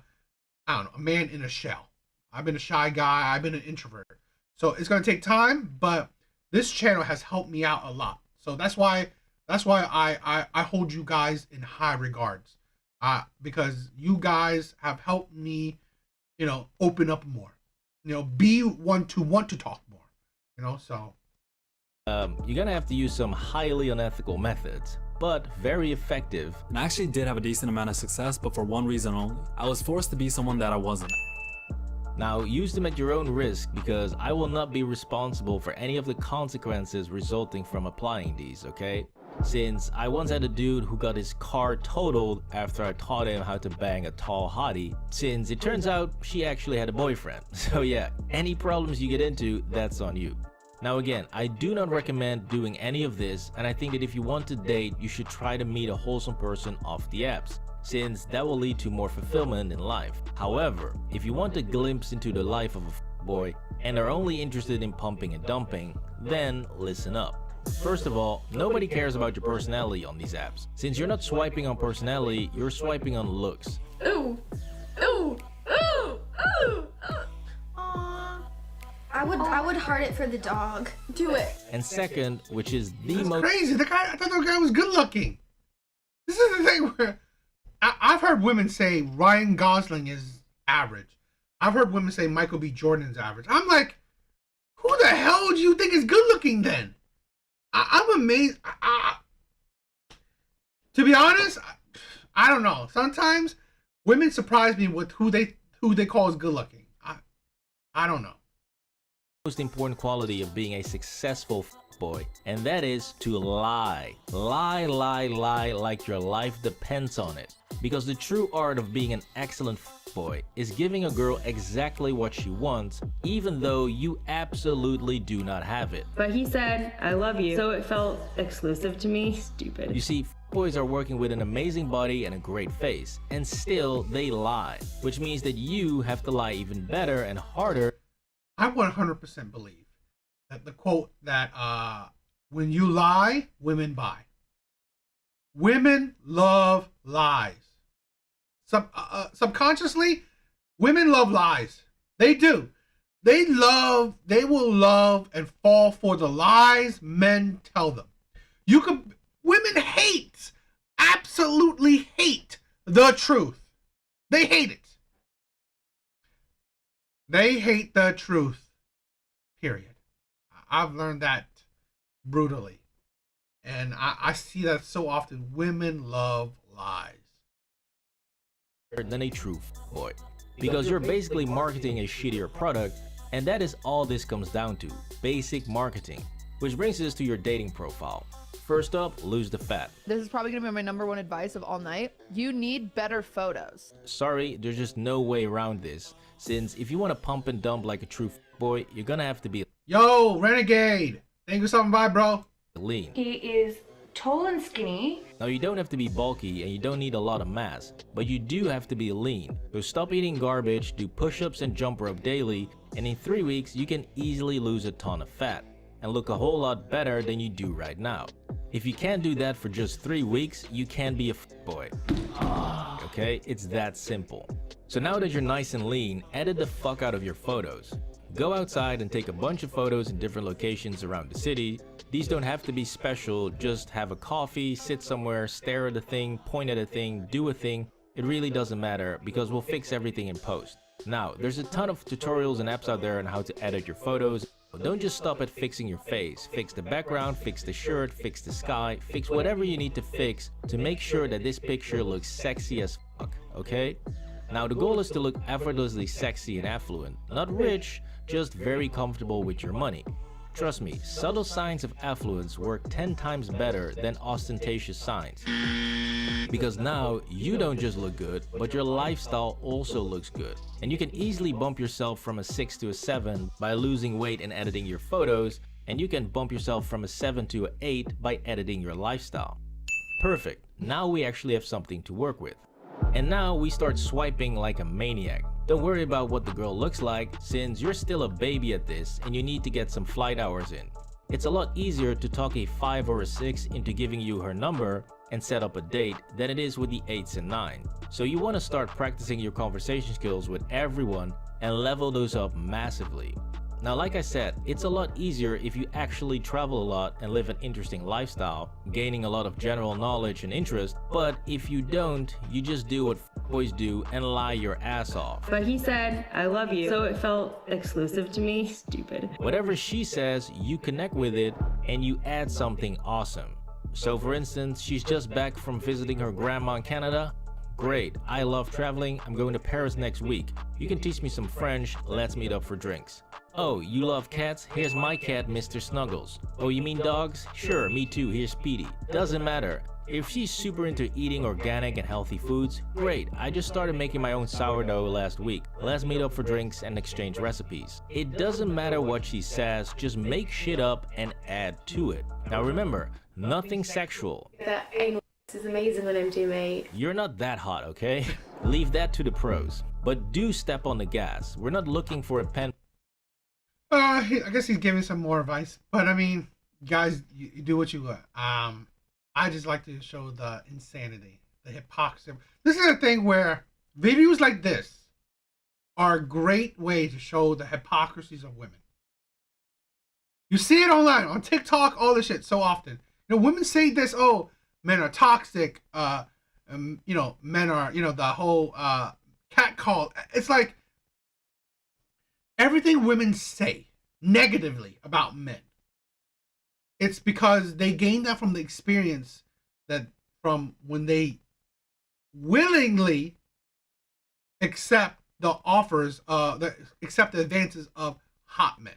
don't know, a man in a shell. I've been a shy guy. I've been an introvert. So it's gonna take time, but this channel has helped me out a lot. So that's why I hold you guys in high regards. Because you guys have helped me, open up more. Be one to want to talk more. So you're gonna have to use some highly unethical methods, but very effective. I actually did have a decent amount of success, but for one reason only. I was forced to be someone that I wasn't. Now use them at your own risk, because I will not be responsible for any of the consequences resulting from applying these, okay? Since I once had a dude who got his car totaled after I taught him how to bang a tall hottie, since it turns out she actually had a boyfriend. So yeah, any problems you get into, that's on you. Now again, I do not recommend doing any of this, and I think that if you want to date, you should try to meet a wholesome person off the apps, since that will lead to more fulfillment in life. However, if you want a glimpse into the life of a boy and are only interested in pumping and dumping, then listen up. First of all, nobody cares about your personality on these apps. Since you're not swiping on personality, you're swiping on looks. Ooh, ooh, ooh, ooh, ooh. I would heart it for the dog. Do it. And second, which is the that's most crazy. I thought the guy was good looking. This is the thing where I've heard women say Ryan Gosling is average. I've heard women say Michael B. Jordan's average. I'm like, who the hell do you think is good looking then? I'm amazed. To be honest, I don't know. Sometimes women surprise me with who they call as good looking. I don't know. Most important quality of being a successful boy, and that is to lie like your life depends on it. Because the true art of being an excellent boy is giving a girl exactly what she wants, even though you absolutely do not have it. But he said, I love you, so it felt exclusive to me. Stupid. You see, boys are working with an amazing body and a great face, and still they lie, which means that you have to lie even better and harder. I 100% believe that the quote that when you lie, women buy. Women love lies. Subconsciously, women love lies. They do. They will love and fall for the lies men tell them. Women absolutely hate the truth. They hate it. They hate the truth, period. I've learned that brutally. And I see that so often. Women love lies. Than a true boy. Because you're basically marketing a shittier product, and that is all this comes down to. Basic marketing. Which brings us to your dating profile. First up, lose the fat. This is probably gonna be my #1 advice of all night. You need better photos. Sorry, there's just no way around this. Since if you want to pump and dump like a true boy, you're gonna have to be Yo, Renegade! Thank you for stopping by, bro. Lean. He is tall and skinny. Now you don't have to be bulky and you don't need a lot of mass, but you do have to be lean. So stop eating garbage, do push-ups and jump rope daily, and in 3 weeks you can easily lose a ton of fat and look a whole lot better than you do right now. If you can't do that for just 3 weeks, you can't be a boy. Okay, it's that simple. So now that you're nice and lean, edit the fuck out of your photos. Go outside and take a bunch of photos in different locations around the city. These don't have to be special, just have a coffee, sit somewhere, stare at a thing, point at a thing, do a thing. It really doesn't matter because we'll fix everything in post. Now, there's a ton of tutorials and apps out there on how to edit your photos. But don't just stop at fixing your face. Fix the background, fix the shirt, fix the sky, fix whatever you need to fix to make sure that this picture looks sexy as fuck, okay? Now the goal is to look effortlessly sexy and affluent, not rich, just very comfortable with your money. Trust me, subtle signs of affluence work 10 times better than ostentatious signs. Because now, you don't just look good, but your lifestyle also looks good. And you can easily bump yourself from a 6 to a 7 by losing weight and editing your photos, and you can bump yourself from a 7 to an 8 by editing your lifestyle. Perfect, now we actually have something to work with. And now we start swiping like a maniac. Don't worry about what the girl looks like, since you're still a baby at this and you need to get some flight hours in. It's a lot easier to talk a 5 or a 6 into giving you her number and set up a date than it is with the 8s and 9s. So you want to start practicing your conversation skills with everyone and level those up massively. Now, like I said, it's a lot easier if you actually travel a lot and live an interesting lifestyle, gaining a lot of general knowledge and interest, but if you don't, you just do what boys do and lie your ass off. But he said, I love you, so it felt exclusive to me. Stupid. Whatever she says, you connect with it and you add something awesome. So for instance, she's just back from visiting her grandma in Canada. Great, I love traveling, I'm going to Paris next week. You can teach me some French, let's meet up for drinks. Oh, you love cats? Here's my cat, Mr. Snuggles. Oh, you mean dogs? Sure, me too, here's Speedy. Doesn't matter. If she's super into eating organic and healthy foods, great, I just started making my own sourdough last week. Let's meet up for drinks and exchange recipes. It doesn't matter what she says, just make shit up and add to it. Now remember, nothing sexual. That anal is amazing on MD, mate. You're not that hot, okay? Leave that to the pros. But do step on the gas. We're not looking for a pen. I guess he's giving some more advice, but I mean, guys, you do what you want. I just like to show the insanity, the hypocrisy. This is a thing where videos like this are a great way to show the hypocrisies of women. You see it online, on TikTok, all this shit so often. You know, women say this, oh, men are toxic, you know, men are, you know, the whole cat call. It's like everything women say negatively about men, it's because they gain that from the experience that from when they willingly accept the offers, accept the advances of hot men,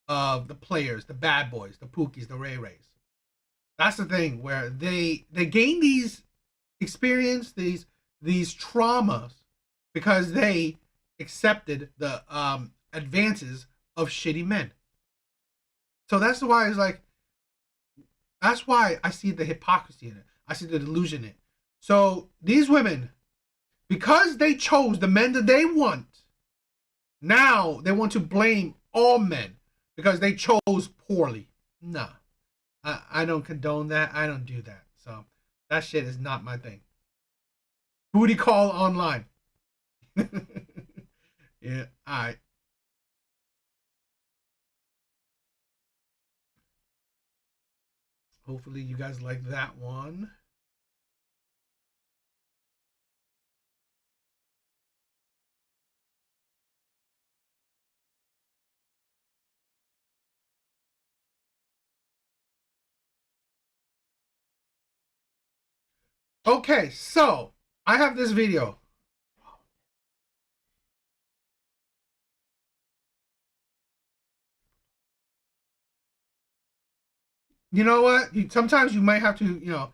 of the players, the bad boys, the Pookies, the Ray Rays. That's the thing where they gain these experience, these traumas because they accepted the advances of shitty men. So that's why it's like, that's why I see the hypocrisy in it. I see the delusion in it. So these women, because they chose the men that they want, now they want to blame all men because they chose poorly. Nah, I don't condone that. I don't do that. So that shit is not my thing. Booty call online. Yeah, all right. Hopefully you guys like that one. Okay, so I have this video. You know what? Sometimes you might have to, you know,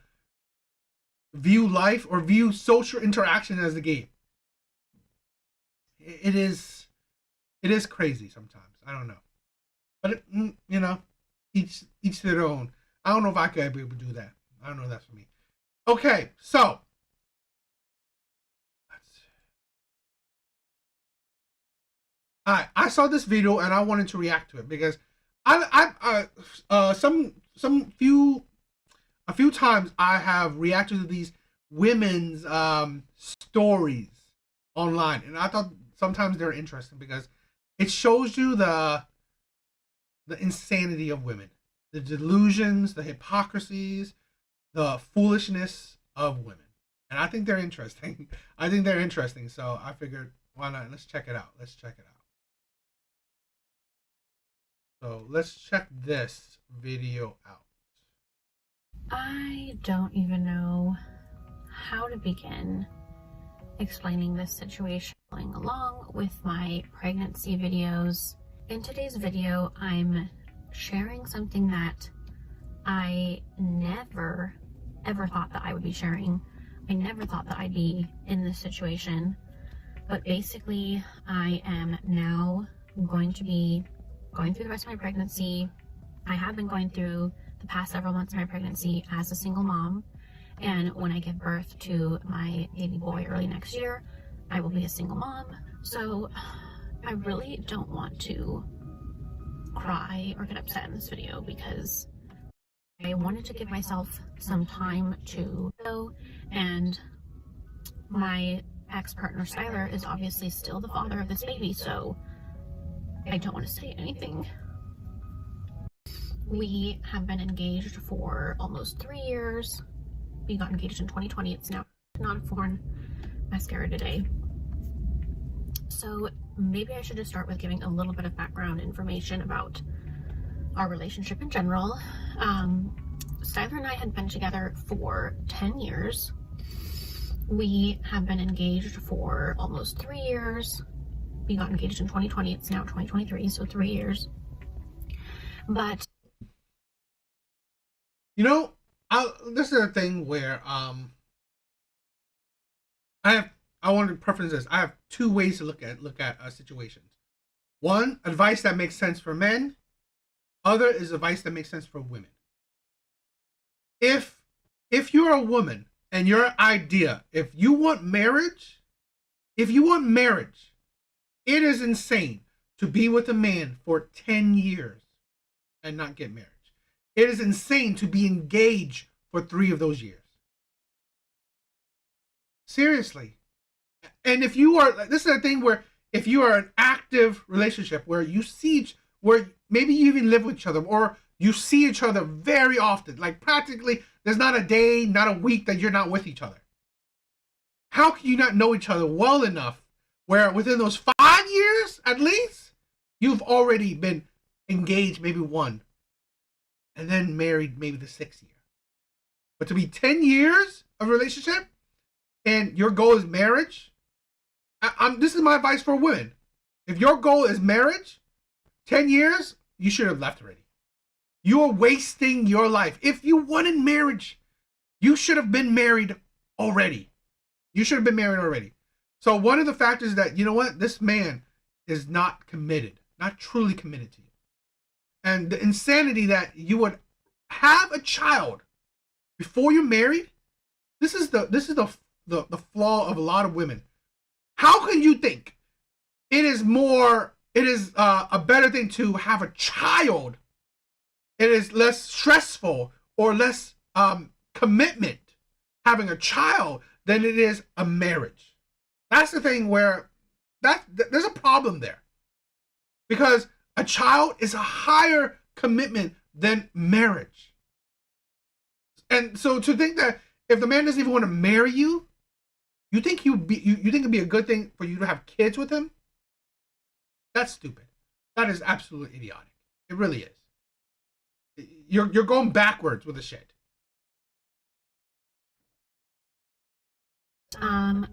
view life or view social interaction as a game. It is crazy sometimes. I don't know, but it, you know, each their own. I don't know if I could be able to do that. I don't know if that's for me. Okay, so I saw this video and I wanted to react to it because a few times I have reacted to these women's stories online, and I thought sometimes they're interesting because it shows you the insanity of women, the delusions, the hypocrisies, the foolishness of women, and I think they're interesting. I think they're interesting, so I figured why not? Let's check it out. So let's check this video out. I don't even know how to begin explaining this situation going along with my pregnancy videos. In today's video, I'm sharing something that I never ever thought that I would be sharing. I never thought that I'd be in this situation, but basically I am now going to be going through the rest of my pregnancy. I have been going through the past several months of my pregnancy as a single mom, and when I give birth to my baby boy early next year, I will be a single mom. So I really don't want to cry or get upset in this video because I wanted to give myself some time to go, and my ex-partner Skylar is obviously still the father of this baby, so I don't want to say anything. We have been engaged for almost 3 years. We got engaged in 2020. It's now not a foreign mascara today. So maybe I should just start with giving a little bit of background information about our relationship in general. Skylar and I had been together for 10 years. We have been engaged for almost 3 years. We got engaged in 2020. It's now 2023, so 3 years. But you know, this is a thing where I want to preference this. I have two ways to look at situations. One, advice that makes sense for men. Other is advice that makes sense for women. If you're a woman and your idea, if you want marriage, it is insane to be with a man for 10 years and not get married. It is insane to be engaged for 3 of those years. Seriously. And if you are, this is a thing where if you are an active relationship where where maybe you even live with each other or you see each other very often, like practically there's not a day, not a week that you're not with each other. How can you not know each other well enough where within those 5 years at least, you've already been engaged maybe 1 and then married maybe the 6th year. But to be 10 years of relationship and your goal is marriage, this is my advice for women. If your goal is marriage, 10 years, you should have left already. You are wasting your life. If you wanted marriage, you should have been married already. So one of the factors is that, you know what, this man is not committed, not truly committed to you. And the insanity that you would have a child before you're married, this is the flaw of a lot of women. How can you think it is a better thing to have a child? It is less stressful or less commitment having a child than it is a marriage. That's the thing where there's a problem there, because a child is a higher commitment than marriage. And so to think that if the man doesn't even want to marry you, you think it'd be a good thing for you to have kids with him? That's stupid. That is absolutely idiotic. It really is. You're going backwards with the shit.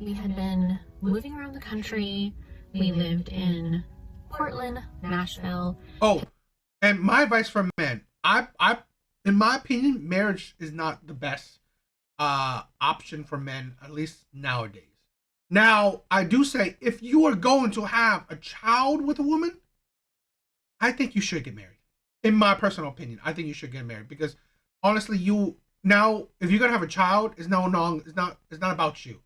We had been moving around the country. We lived in Portland, Nashville. Oh, and my advice for men, in my opinion, marriage is not the best option for men, at least nowadays. Now, I do say, if you are going to have a child with a woman, I think you should get married. In my personal opinion, I think you should get married, because honestly, if you're gonna have a child, it's not about you.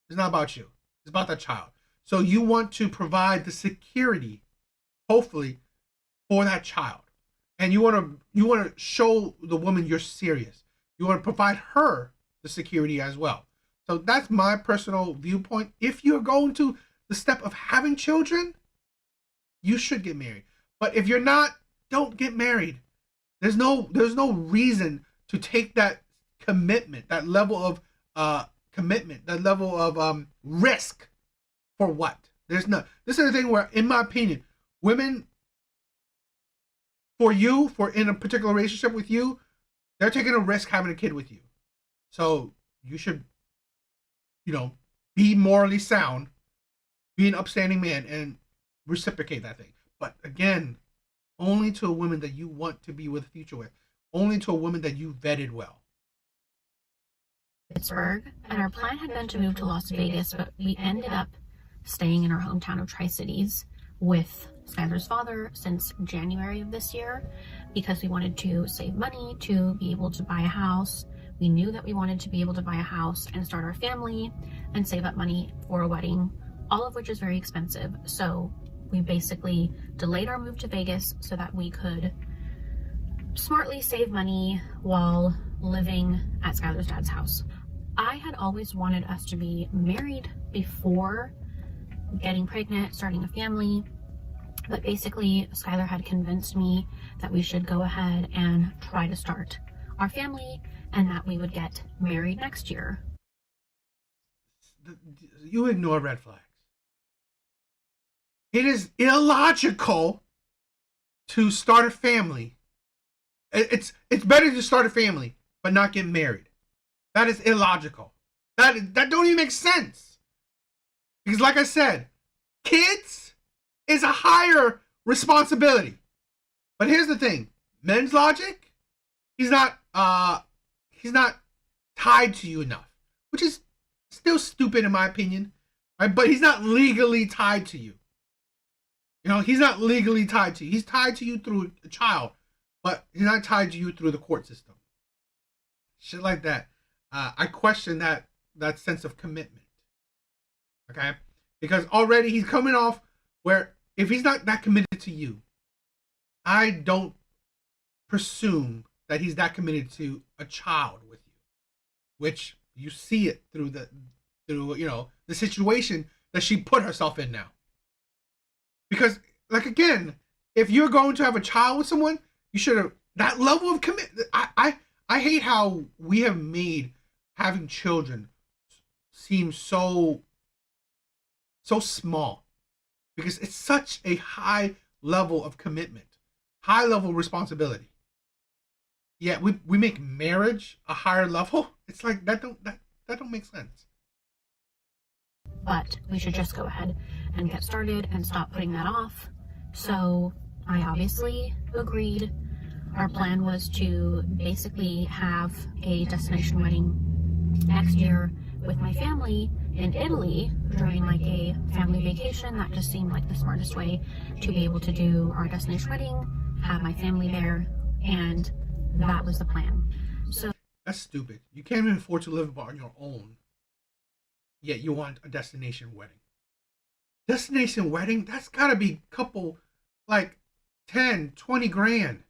It's not about you. It's about that child. So you want to provide the security, hopefully, for that child, and you want to show the woman you're serious. You want to provide her the security as well. So that's my personal viewpoint. If you're going to the step of having children, you should get married. But if you're not, don't get married. There's no reason to take that commitment, that level of risk for what? There's no. This is the thing where, in my opinion, women, in a particular relationship with you, they're taking a risk having a kid with you. So you should, be morally sound, be an upstanding man, and reciprocate that thing. But again, only to a woman that you want to be with the future with. Only to a woman that you vetted well. Pittsburgh, and our plan had been to move to Las Vegas, but we ended up staying in our hometown of Tri-Cities with Skylar's father since January of this year, because we wanted to save money to be able to buy a house. We knew that we wanted to be able to buy a house and start our family and save up money for a wedding, all of which is very expensive. So We basically delayed our move to Vegas so that we could smartly save money while living at Skylar's dad's house. I had always wanted us to be married before getting pregnant, starting a family, but basically Skylar had convinced me that we should go ahead and try to start our family and that we would get married next year. You ignore red flags. It is illogical to start a family. It's better to start a family but not get married. That is illogical. That don't even make sense. Because like I said, kids is a higher responsibility. But here's the thing. Men's logic, he's not tied to you enough, which is still stupid in my opinion, right? But he's not legally tied to you. You know, he's not legally tied to you. He's tied to you through a child, but he's not tied to you through the court system. Shit like that. I question that sense of commitment. Okay? Because already he's coming off where if he's not that committed to you, I don't presume that he's that committed to a child with you, which you see it through you know, the situation that she put herself in now. Because, like, again, if you're going to have a child with someone, you should have that level of commitment. I hate how we have made having children seem so small, because it's such a high level of commitment, high level of responsibility. Yet we make marriage a higher level. It's like that don't make sense. But we should just go ahead and get started and stop putting that off. So I obviously agreed. Our plan was to basically have a destination wedding next year with my family in Italy during like a family vacation. That just seemed like the smartest way to be able to do our destination wedding, have my family there, and that was the plan. So that's stupid. You can't even afford to live on your own, yet you want a destination wedding. Destination wedding, that's gotta be a couple, like 10, 20 grand.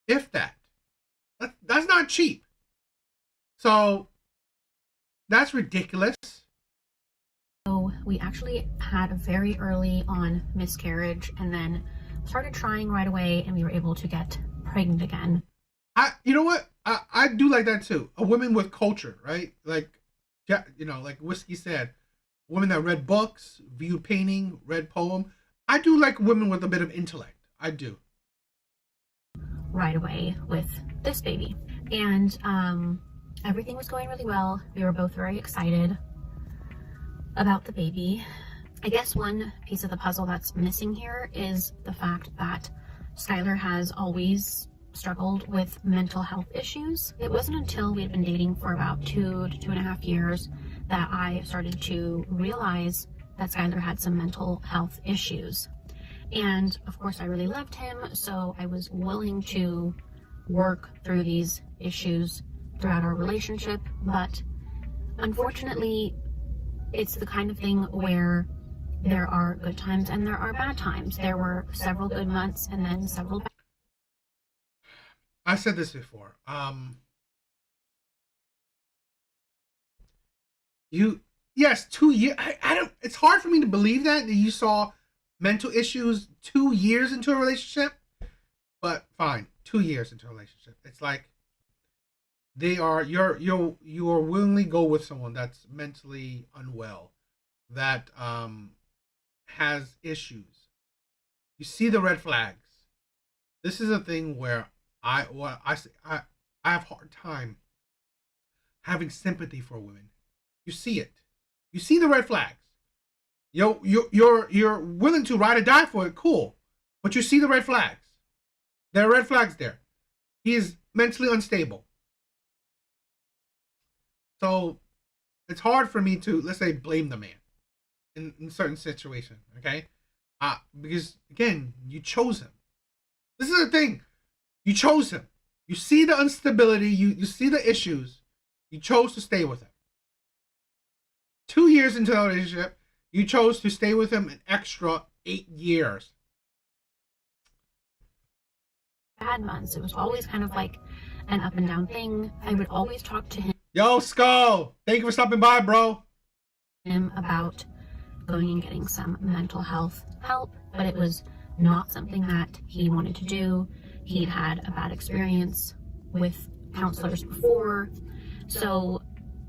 If that. That's not cheap. So that's ridiculous. So we actually had a very early on miscarriage and then started trying right away, and we were able to get pregnant again. You know what? I do like that too. A woman with culture, right? Like, you know, like Whiskey said, women that read books, viewed painting, read poem. I do like women with a bit of intellect. I do. Right away with this baby. And everything was going really well. We were both very excited about the baby. I guess one piece of the puzzle that's missing here is the fact that Skylar has always struggled with mental health issues. It wasn't until we had been dating for about 2 to 2.5 years that I started to realize that Skylar had some mental health issues. And of course I really loved him, so I was willing to work through these issues throughout our relationship, but unfortunately it's the kind of thing where there are good times and there are bad times. There were several good months and then several bad. I said this before. Yes, 2 years. I don't. It's hard for me to believe that you saw mental issues 2 years into a relationship. But fine, 2 years into a relationship. It's like you are willingly go with someone that's mentally unwell, that has issues. You see the red flags. This is a thing where I have a hard time having sympathy for women. You see it. You see the red flags. You're willing to ride or die for it, cool. But you see the red flags. There are red flags there. He is mentally unstable. So it's hard for me to, let's say, blame the man in certain situations, okay? Because again, you chose him. This is the thing. You chose him. You see the instability, you see the issues. You chose to stay with him. 2 years into the relationship, you chose to stay with him an extra 8 years. Bad months. It was always kind of like an up and down thing. I would always talk to Yo, Skull, thank you for stopping by, bro. him about going and getting some mental health help, but it was not something that he wanted to do. He'd had a bad experience with counselors before, so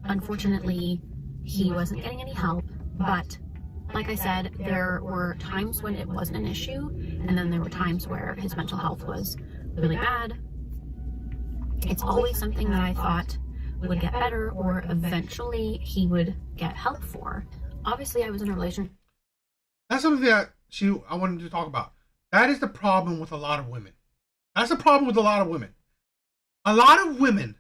unfortunately he wasn't getting any help. But like I said, there were times when it wasn't an issue, and then there were times where his mental health was really bad. It's always something that I thought would get better, or eventually he would get help for. Obviously I was in a relationship. That's something that I wanted to talk about. That is the problem with a lot of women. That's the problem with a lot of women. A lot of women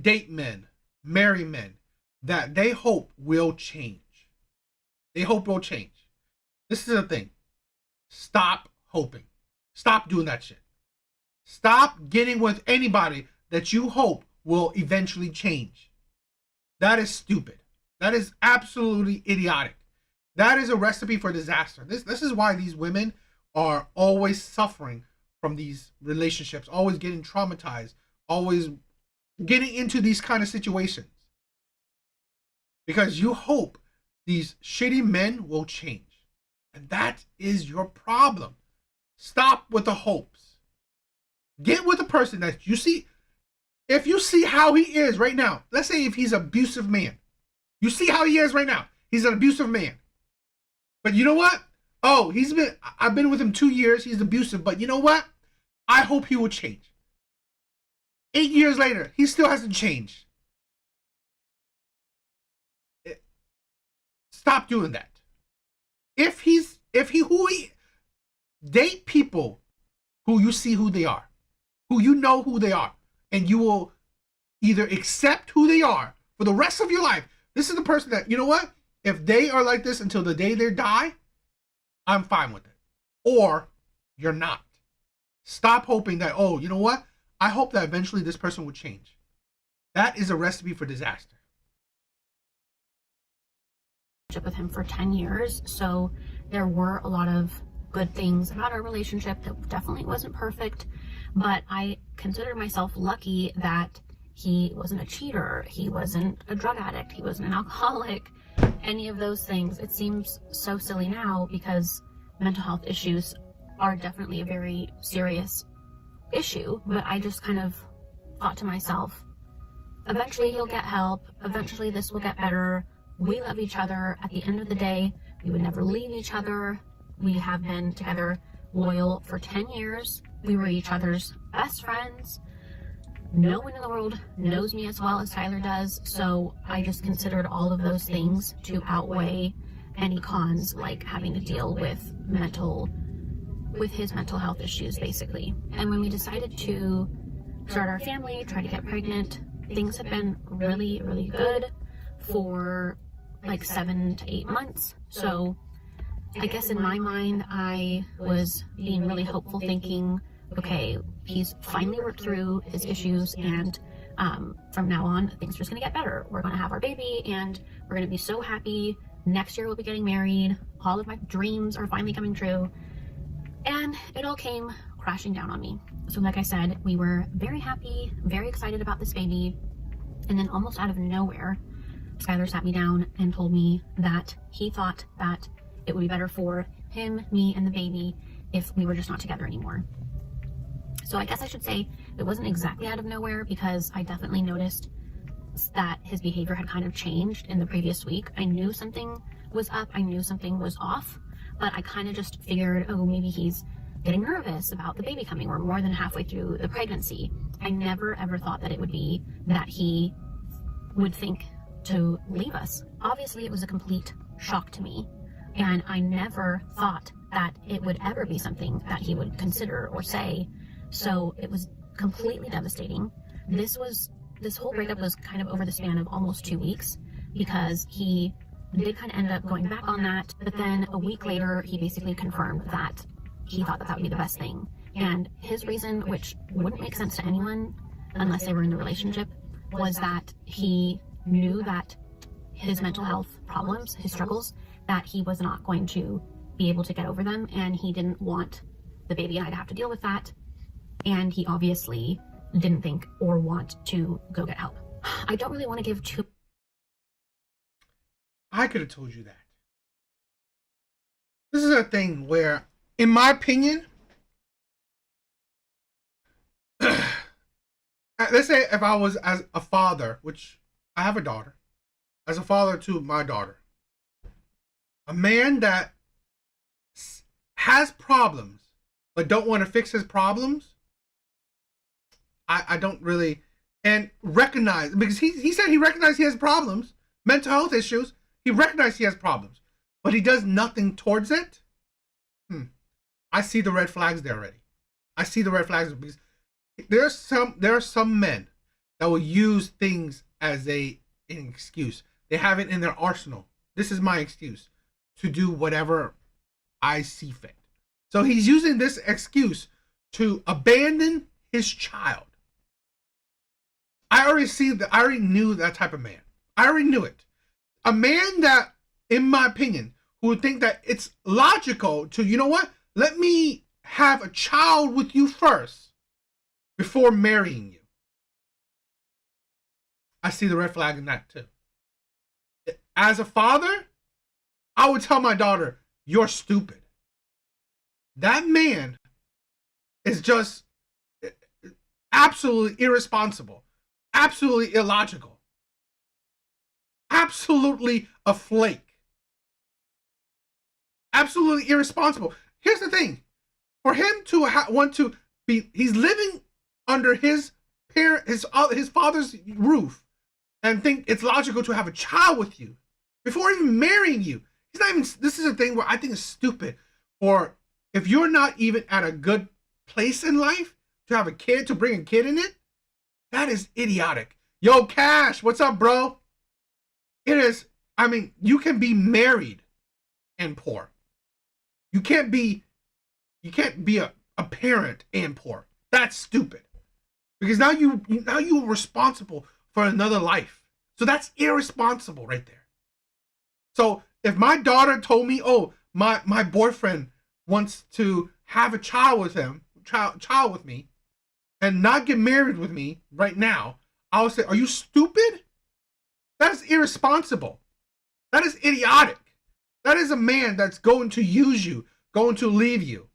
date men, marry men that they hope will change. They hope will change. This is the thing. Stop hoping. Stop doing that shit. Stop getting with anybody that you hope will eventually change. That is stupid. That is absolutely idiotic. That is a recipe for disaster. This is why these women are always suffering from these relationships, always getting traumatized, always getting into these kind of situations. Because you hope these shitty men will change. And that is your problem. Stop with the hopes. Get with a person that you see. If you see how he is right now, let's say if he's an abusive man. You see how he is right now. He's an abusive man. But you know what? Oh, I've been with him 2 years. He's abusive. But you know what? I hope he will change. 8 years later, he still hasn't changed. Stop doing that. Date people who you see who they are, who you know who they are, and you will either accept who they are for the rest of your life. This is the person that, you know what? If they are like this until the day they die, I'm fine with it. Or you're not. Stop hoping that, oh, you know what? I hope that eventually this person would change. That is a recipe for disaster. With him for 10 years, so there were a lot of good things about our relationship that definitely wasn't perfect, but I consider myself lucky that he wasn't a cheater, he wasn't a drug addict, he wasn't an alcoholic, any of those things. It seems so silly now because mental health issues are definitely a very serious issue, but I just kind of thought to myself, eventually he'll get help, eventually this will get better. We love each other. At the end of the day, we would never leave each other. We have been together loyal for 10 years. We were each other's best friends. No one in the world knows me as well as Tyler does, so I just considered all of those things to outweigh any cons, like having to deal with his mental health issues, basically. And when we decided to start our family, try to get pregnant, things have been really, really good for like 7 to 8 months. So I guess in my mind, I was being really hopeful, thinking, okay, he's finally worked through his issues, and from now on, things are just going to get better. We're going to have our baby, and we're going to be so happy. Next year, we'll be getting married. All of my dreams are finally coming true. And it all came crashing down on me. So like I said, we were very happy, very excited about this baby. And then almost out of nowhere, Skylar sat me down and told me that he thought that it would be better for him, me, and the baby if we were just not together anymore. So I guess I should say it wasn't exactly out of nowhere, because I definitely noticed that his behavior had kind of changed in the previous week. I knew something was up, I knew something was off, but I kind of just figured, oh, maybe he's getting nervous about the baby coming. We're more than halfway through the pregnancy. I never ever thought that it would be that he would think to leave us. Obviously, it was a complete shock to me, and I never thought that it would ever be something that he would consider or say. So it was completely devastating. This whole breakup was kind of over the span of almost 2 weeks, because he did kind of end up going back on that, but then a week later he basically confirmed that he thought that that would be the best thing. And his reason, which wouldn't make sense to anyone unless they were in the relationship, was that he knew that his mental health problems, his struggles, that he was not going to be able to get over them, and he didn't want the baby and I to have to deal with that. And he obviously didn't think or want to go get help. I don't really want to give too... I could have told you that. This is a thing where, in my opinion, let's say if I was as a father, which I have a daughter, as a father to my daughter, a man that has problems but don't want to fix his problems, I don't really, and recognize, because he said he recognized he has problems, mental health issues, he recognized he has problems, but he does nothing towards it. I see the red flags there already. I see the red flags because there are some men that will use things as an excuse. They have it in their arsenal. This is my excuse to do whatever I see fit. So he's using this excuse to abandon his child. I already knew that type of man. I already knew it. A man that, in my opinion, who would think that it's logical to, you know what? Let me have a child with you first before marrying you. I see the red flag in that too. As a father, I would tell my daughter, you're stupid. That man is just absolutely irresponsible, absolutely illogical, absolutely a flake, absolutely irresponsible. Here's the thing. For him to want to be, he's living under his father's roof and think it's logical to have a child with you before even marrying you. He's not even, this is a thing where I think it's stupid. Or if you're not even at a good place in life to have a kid, to bring a kid in it, that is idiotic. Yo, Cash, what's up, bro? It is, I mean, you can be married and poor. You can't be a parent and poor. That's stupid. Because now you're responsible for another life. So that's irresponsible right there. So if my daughter told me, oh, my boyfriend wants to have a child with me and not get married with me right now, I would say, are you stupid? That is irresponsible. That is idiotic. That is a man that's going to use you, going to leave you.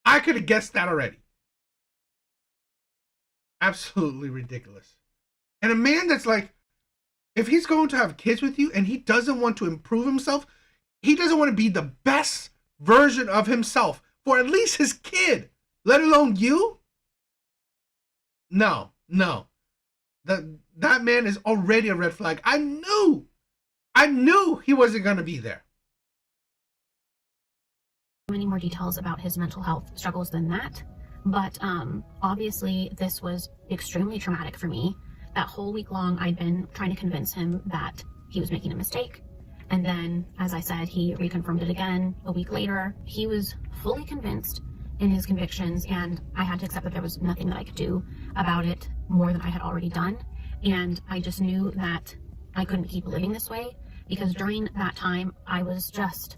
I could have guessed that already. Absolutely ridiculous. And a man that's like, if he's going to have kids with you and he doesn't want to improve himself, he doesn't want to be the best version of himself for at least his kid, let alone you? No. That man is already a red flag. I knew he wasn't going to be there. Many more details about his mental health struggles than that, but obviously this was extremely traumatic for me. That whole week long I'd been trying to convince him that he was making a mistake, and then, as I said, he reconfirmed it again a week later. He was fully convinced in his convictions, and I had to accept that there was nothing that I could do about it more than I had already done. And I just knew that I couldn't keep living this way, because during that time I was just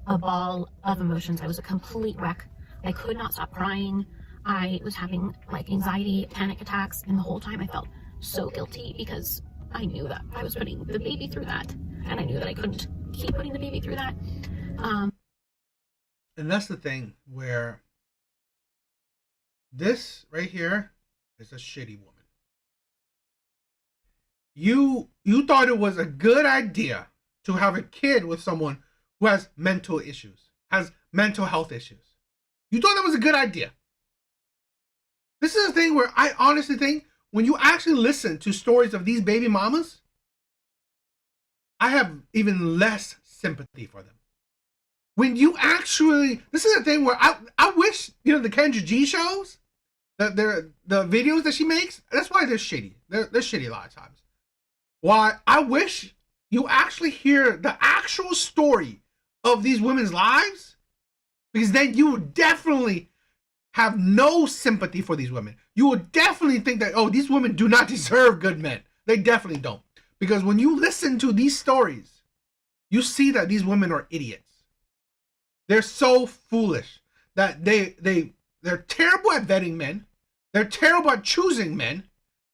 a ball of emotions. I was a complete wreck. I could not stop crying. I was having like anxiety, panic attacks, and the whole time I felt so guilty because I knew that I was putting the baby through that, and I knew that I couldn't keep putting the baby through that. And that's the thing where this right here is a shitty woman. You thought it was a good idea to have a kid with someone who has mental issues, has mental health issues. You thought that was a good idea. This is a thing where I honestly think when you actually listen to stories of these baby mamas, I have even less sympathy for them. When you actually, this is a thing where I wish, the Kendra G shows, the videos that she makes, that's why they're shitty. They're shitty a lot of times. Why I wish you actually hear the actual story of these women's lives, because then you would definitely have no sympathy for these women. You would definitely think that, oh, these women do not deserve good men. They definitely don't. Because when you listen to these stories, you see that these women are idiots. They're so foolish that they're terrible at vetting men. They're terrible at choosing men.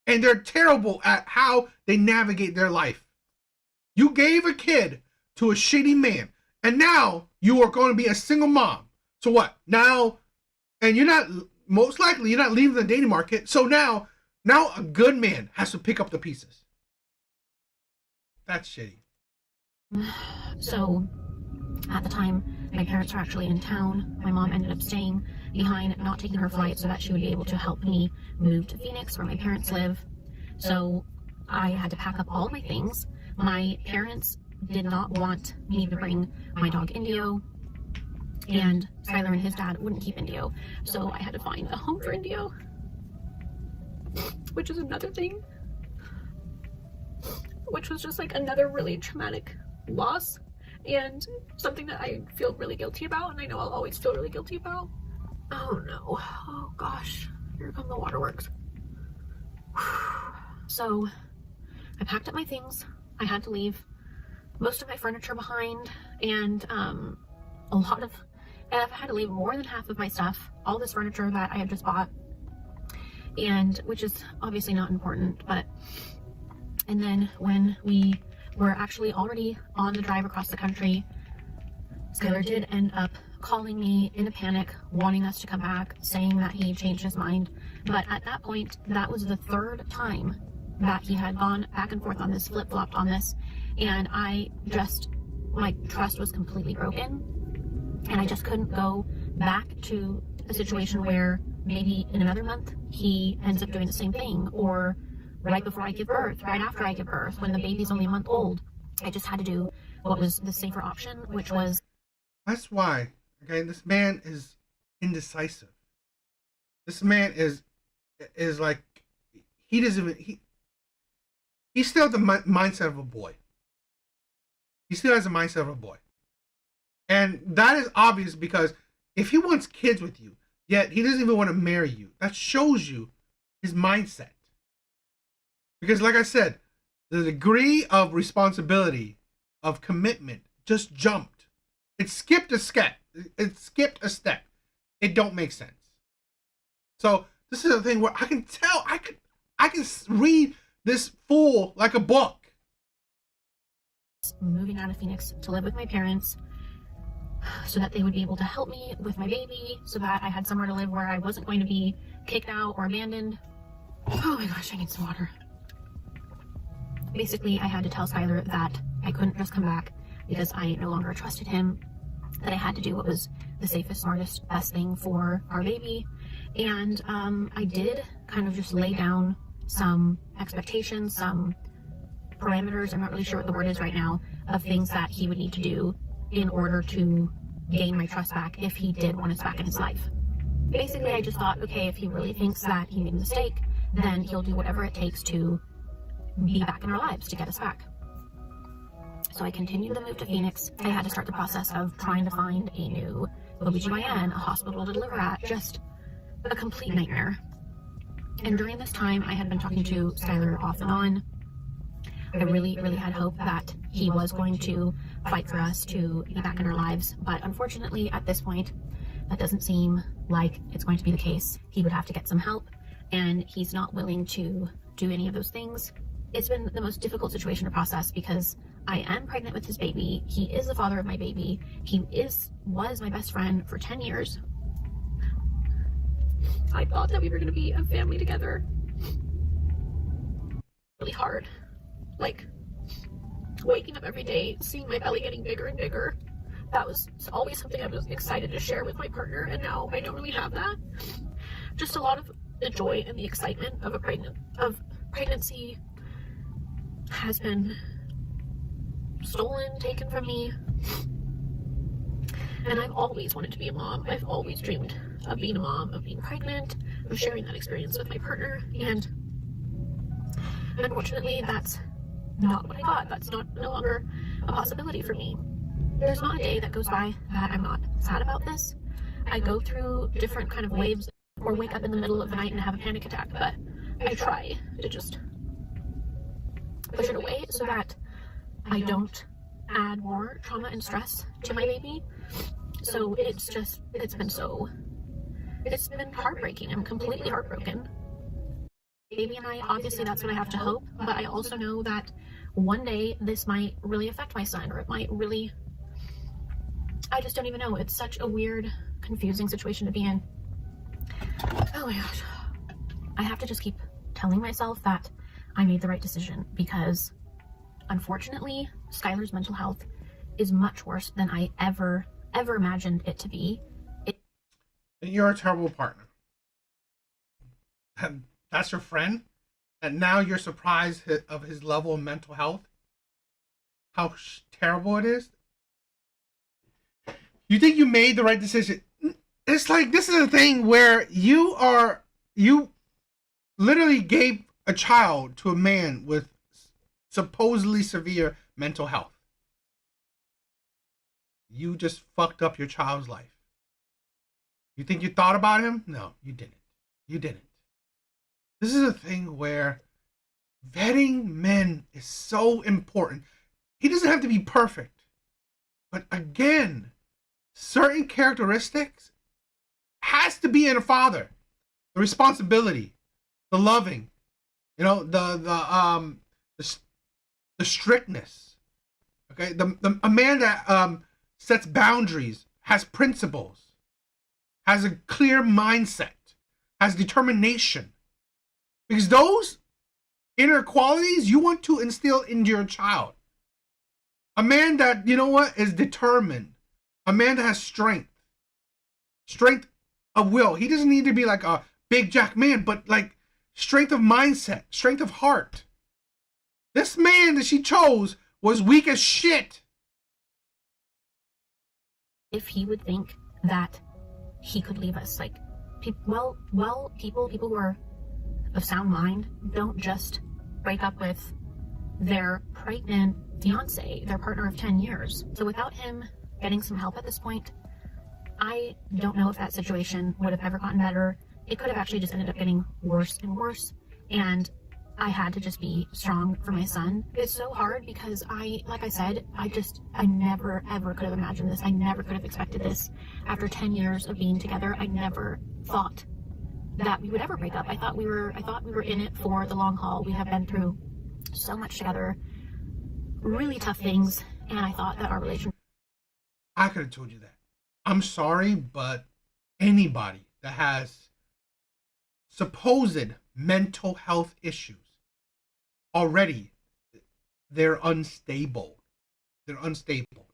And they're terrible at how they navigate their life. You gave a kid to a shitty man. And now you are going to be a single mom. So what? Now, and you're not, most likely you're not leaving the dating market. So now a good man has to pick up the pieces. That's shitty. So, at the time, my parents were actually in town. My mom ended up staying behind, not taking her flight so that she would be able to help me move to Phoenix where my parents live. So, I had to pack up all my things. My parents did not want me to bring my dog Indio, and Skylar and his dad wouldn't keep Indio. So, I had to find a home for Indio, which is another thing, which was just like another really traumatic loss and something that I feel really guilty about, and I know I'll always feel really guilty about. Oh no, oh gosh, here come the waterworks. So I packed up my things. I had to leave most of my furniture behind, and I've had to leave more than half of my stuff, all this furniture that I had just bought, and which is obviously not important, but and then when we were actually already on the drive across the country, Skylar did end up calling me in a panic, wanting us to come back, saying that he changed his mind. But at that point, that was the third time that he had gone back and forth on this, flip-flopped on this, and my trust was completely broken, and I just couldn't go back to a situation where maybe in another month he ends up doing the same thing, or right before I give birth, right after I give birth, when the baby's only a month old. I just had to do what was the safer option, which was... That's why, okay, this man is indecisive. This man is like, he doesn't even, he's still the mindset of a boy. He still has the mindset of a boy. And that is obvious because if he wants kids with you, yet he doesn't even want to marry you, that shows you his mindset. Because like I said, the degree of responsibility, of commitment, just jumped. It skipped a step. It don't make sense. So this is a thing where I can tell, I can read this fool like a book. Moving out of Phoenix to live with my parents so that they would be able to help me with my baby, so that I had somewhere to live where I wasn't going to be kicked out or abandoned. Oh my gosh, I need some water. Basically, I had to tell Skylar that I couldn't just come back because I no longer trusted him, that I had to do what was the safest, smartest, best thing for our baby. And I did kind of just lay down some expectations, some parameters, I'm not really sure what the word is right now, of things that he would need to do in order to gain my trust back if he did want us back in his life. Basically, I just thought, okay, if he really thinks that he made a mistake, then he'll do whatever it takes to be back in our lives, to get us back. So I continued the move to Phoenix. I had to start the process of trying to find a new OBGYN, a hospital to deliver at, just a complete nightmare. And during this time, I had been talking to Skylar off and on. I really, really had hope that he was going to fight for us to be back in our lives. But unfortunately, at this point, that doesn't seem like it's going to be the case. He would have to get some help, and he's not willing to do any of those things. It's been the most difficult situation to process because I am pregnant with his baby. He is the father of my baby. He was my best friend for 10 years. I thought that we were going to be a family together. Really hard. Like, waking up every day, seeing my belly getting bigger and bigger. That was always something I was excited to share with my partner, and now I don't really have that. Just a lot of the joy and the excitement of pregnancy has been stolen, taken from me. And I've always wanted to be a mom. I've always dreamed of being a mom, of being pregnant, of sharing that experience with my partner. And unfortunately, that's not what I thought. That's no longer a possibility for me. There's not a day that goes by that I'm not sad about this. I go through different kind of waves, or wake up in the middle of the night and have a panic attack, but I try to just push it away so that I don't add more trauma and stress to my baby. So it's been heartbreaking. I'm completely heartbroken. Baby and I, obviously that's what I have to hope, but I also know that one day this might really affect my son, or it might really, I just don't even know. It's such a weird, confusing situation to be in. Oh my gosh. I have to just keep telling myself that I made the right decision, because unfortunately, Skylar's mental health is much worse than I ever imagined it to be. You're a terrible partner. That's your friend, and now you're surprised of his level of mental health. How terrible it is. You think you made the right decision? It's like, this is a thing where you literally gave a child to a man with supposedly severe mental health. You just fucked up your child's life. You think you thought about him? No, you didn't. You didn't. This is a thing where vetting men is so important. He doesn't have to be perfect. But again, certain characteristics has to be in a father. The responsibility, the loving, you know, the strictness. Okay, a man that sets boundaries, has principles, has a clear mindset, has determination. Because those inner qualities you want to instill into your child. A man that, you know what, is determined. A man that has strength. Strength of will. He doesn't need to be like a big jack man, but like strength of mindset, strength of heart. This man that she chose was weak as shit. If he would think that he could leave us, like, people who are of sound mind don't just break up with their pregnant fiance, their partner of 10 years. So without him getting some help at this point, I don't know if that situation would have ever gotten better. It could have actually just ended up getting worse and worse. And I had to just be strong for my son. It's so hard because like I said, I never ever could have imagined this. I never could have expected this. After 10 years of being together, I never thought that we would ever break up. I thought we were in it for the long haul. We have been through so much together, really tough things, and I thought that our relationship. I could have told you that. I'm sorry, but anybody that has supposed mental health issues already, they're unstable. They're unstable.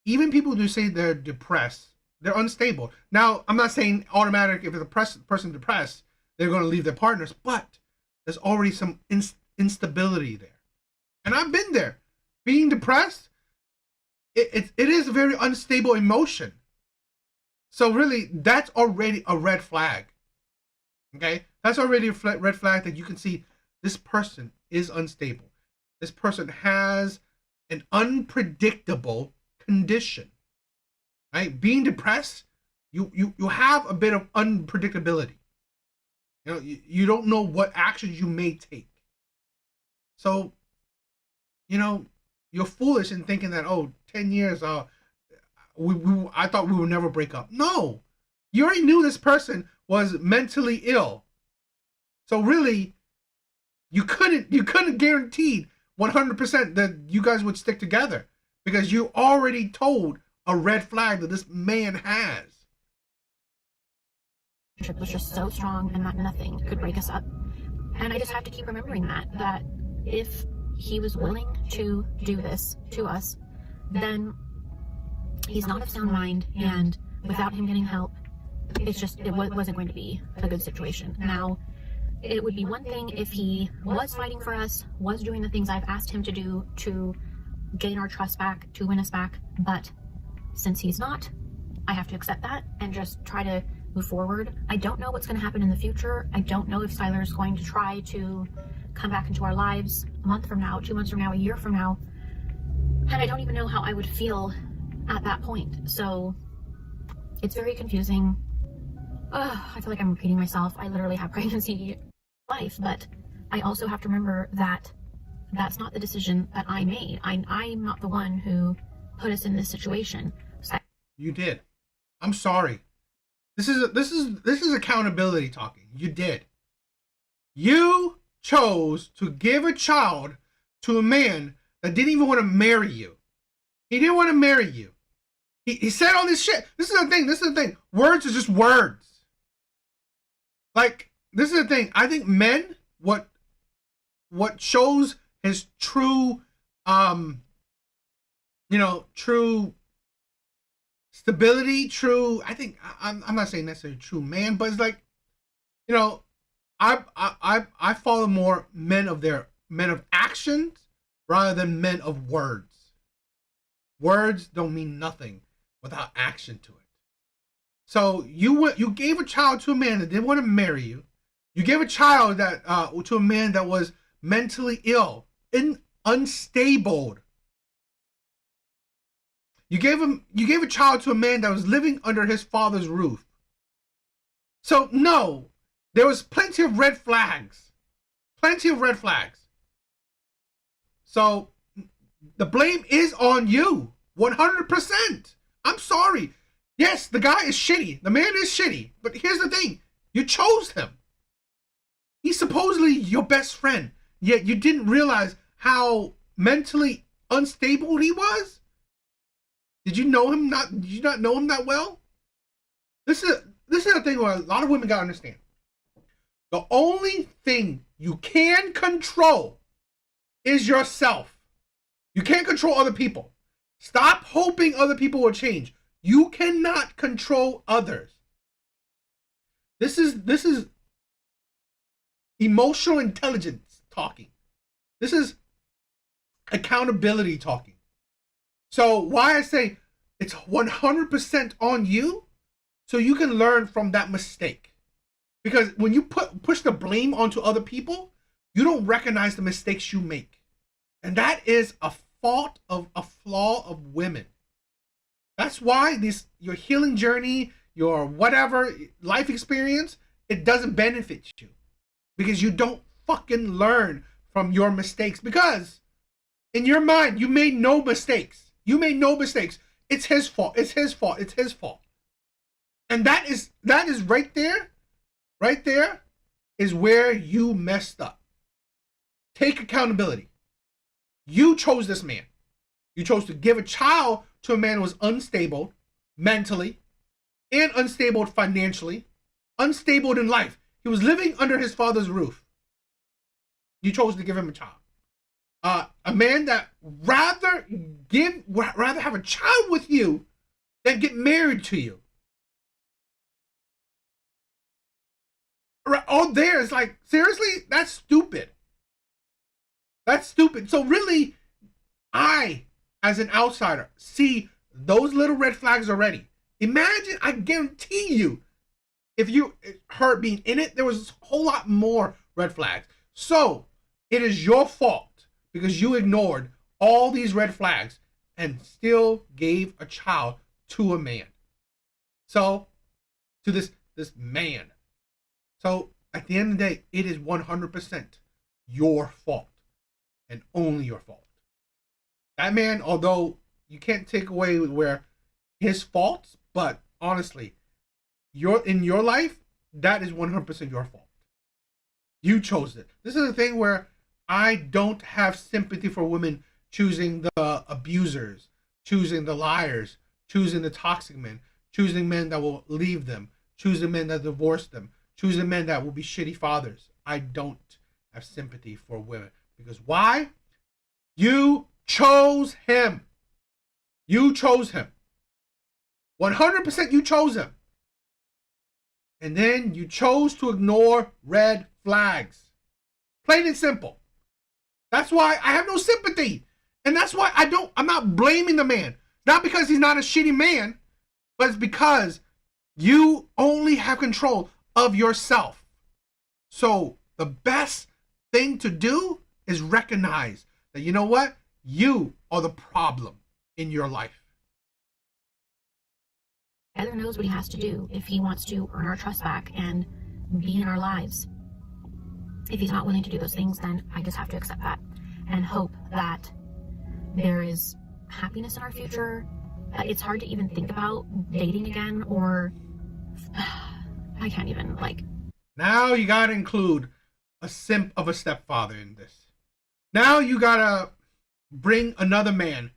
Even people who say they're depressed, they're unstable. Now, I'm not saying automatic if it's a person depressed, they're going to leave their partners, but there's already some instability there. And I've been there. Being depressed, it is a very unstable emotion. So really, that's already a red flag. Okay? That's already a red flag that you can see this person is unstable. This person has an unpredictable condition. Right? Being depressed, you have a bit of unpredictability. You know, you don't know what actions you may take. So, you know, you're foolish in thinking that, 10 years, I thought we would never break up. No, you already knew this person was mentally ill. So really, you couldn't guarantee 100% that you guys would stick together, because you already told a red flag that this man has. It was just so strong, and that nothing could break us up. And I just have to keep remembering that if he was willing to do this to us, then he's not of sound mind, and without him getting help, it wasn't going to be a good situation. Now, it would be one thing if he was fighting for us, was doing the things I've asked him to do to gain our trust back, to win us back, but since he's not, I have to accept that and just try to move forward. I don't know what's going to happen in the future. I don't know if Skylar is going to try to come back into our lives a month from now, 2 months from now, a year from now, and I don't even know how I would feel at that point. So it's very confusing. I feel like I'm repeating myself. I literally have pregnancy life, but I also have to remember that that's not the decision that I made. I'm not the one who put us in this situation. You did. I'm sorry. This is accountability talking. You did. You chose to give a child to a man that didn't even want to marry you. He didn't want to marry you. He said all this shit. This is the thing. Words are just words. Like, this is the thing. I think men, what shows his true, true stability, I think, I'm not saying necessarily true man, but it's like, I follow more men of actions rather than men of words. Words don't mean nothing without action to it. So you gave a child to a man that didn't want to marry you. You gave a child that to a man that was mentally ill and unstable. You gave a child to a man that was living under his father's roof. So no, there was plenty of red flags. Plenty of red flags. So the blame is on you. 100%. I'm sorry. Yes, the guy is shitty. The man is shitty. But here's the thing. You chose him. He's supposedly your best friend. Yet you didn't realize how mentally unstable he was? Did you not know him that well? This is the thing where a lot of women gotta understand. The only thing you can control is yourself. You can't control other people. Stop hoping other people will change. You cannot control others. This is emotional intelligence talking. This is accountability talking. So why I say it's 100% on you, so you can learn from that mistake. Because when you push the blame onto other people, you don't recognize the mistakes you make. And that is a flaw of women. That's why your healing journey, your whatever life experience, it doesn't benefit you. Because you don't fucking learn from your mistakes. Because in your mind, you made no mistakes. You made no mistakes. It's his fault. It's his fault. It's his fault. And that is right there. Right there is where you messed up. Take accountability. You chose this man. You chose to give a child to a man who was unstable mentally and unstable financially, unstable in life. He was living under his father's roof. You chose to give him a child. A man that rather have a child with you than get married to you. All there is like, seriously? That's stupid. That's stupid. So really, I, as an outsider, see those little red flags already. Imagine, I guarantee you, if you heard being in it, there was a whole lot more red flags. So it is your fault because you ignored all these red flags and still gave a child to a man. So, to this man. So at the end of the day, it is 100% your fault and only your fault. That man, although you can't take away where his faults, but honestly, in your life, that is 100% your fault. You chose it. This is a thing where I don't have sympathy for women choosing the abusers, choosing the liars, choosing the toxic men, choosing men that will leave them, choosing men that divorce them, choosing men that will be shitty fathers. I don't have sympathy for women. Because why? You chose him. You chose him. 100% you chose him. And then you chose to ignore red flags. Plain and simple. That's why I have no sympathy. And that's why I'm not blaming the man. Not because he's not a shitty man, but it's because you only have control of yourself. So the best thing to do is recognize that, you know what? You are the problem in your life. Heather knows what he has to do if he wants to earn our trust back and be in our lives. If he's not willing to do those things, then I just have to accept that and hope that there is happiness in our future It's hard to even think about dating again, or I can't even, like. Now you gotta include a simp of a stepfather in this. Now you gotta bring another man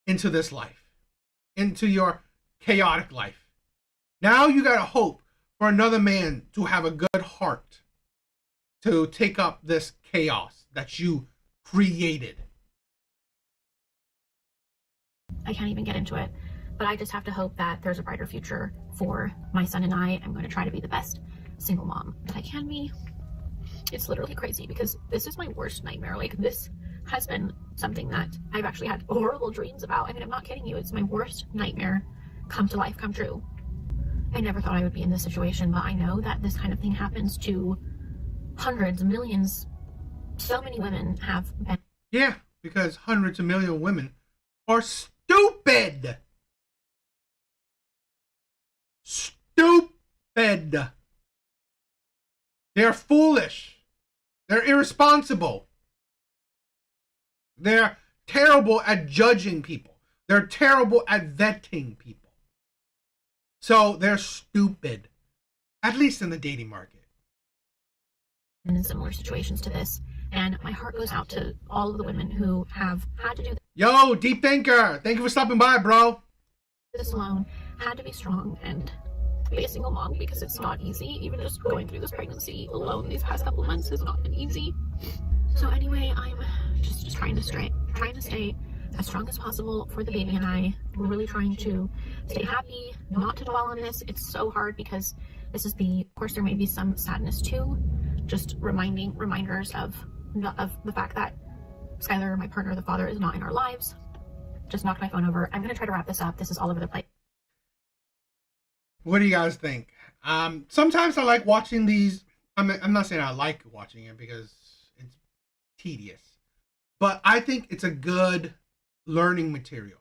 into this life, into your chaotic life. Now you gotta hope for another man to have a good heart to take up this chaos that you created. I can't even get into it, but I just have to hope that there's a brighter future for my son and I. I'm going to try to be the best single mom that I can be. It's literally crazy because this is my worst nightmare. Like, this has been something that I've actually had horrible dreams about. I mean, I'm not kidding you. It's my worst nightmare come to life, come true. I never thought I would be in this situation, but I know that this kind of thing happens to hundreds, millions. So many women have been. Yeah, because hundreds of million women are stupid. Stupid. They're foolish. They're irresponsible. They're terrible at judging people. They're terrible at vetting people. So they're stupid, at least in the dating market. In similar situations to this, and my heart goes out to all of the women who have had to do Yo, Deep Thinker, thank you for stopping by, bro. this alone, had to be strong and be a single mom, because it's not easy. Even just going through this pregnancy alone these past couple of months has not been easy. So anyway, I'm just trying to stay as strong as possible for the baby and I. We're really trying to stay happy, not to dwell on this. It's so hard because this is of course there may be some sadness too, just reminders of the fact that Skylar, my partner, the father, is not in our lives. Just knocked my phone over. I'm going to try to wrap this up. This is all over the place. What do you guys think? Sometimes I like watching these. I'm not saying I like watching it because it's tedious, but I think it's a good learning material.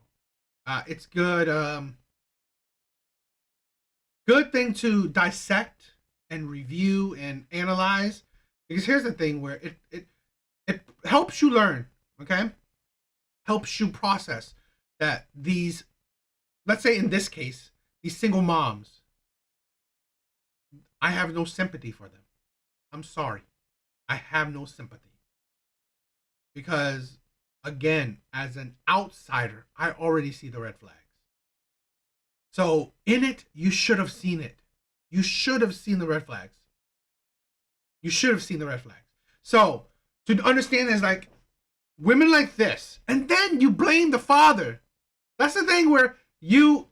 It's good, good thing to dissect and review and analyze. Because here's the thing where it helps you learn, okay? Helps you process that these, let's say in this case, these single moms, I have no sympathy for them. I'm sorry. I have no sympathy. Because, again, as an outsider, I already see the red flags. So, in it, you should have seen it. You should have seen the red flags. You should have seen the red flags. So, to understand is like, women like this, and then you blame the father. That's the thing where you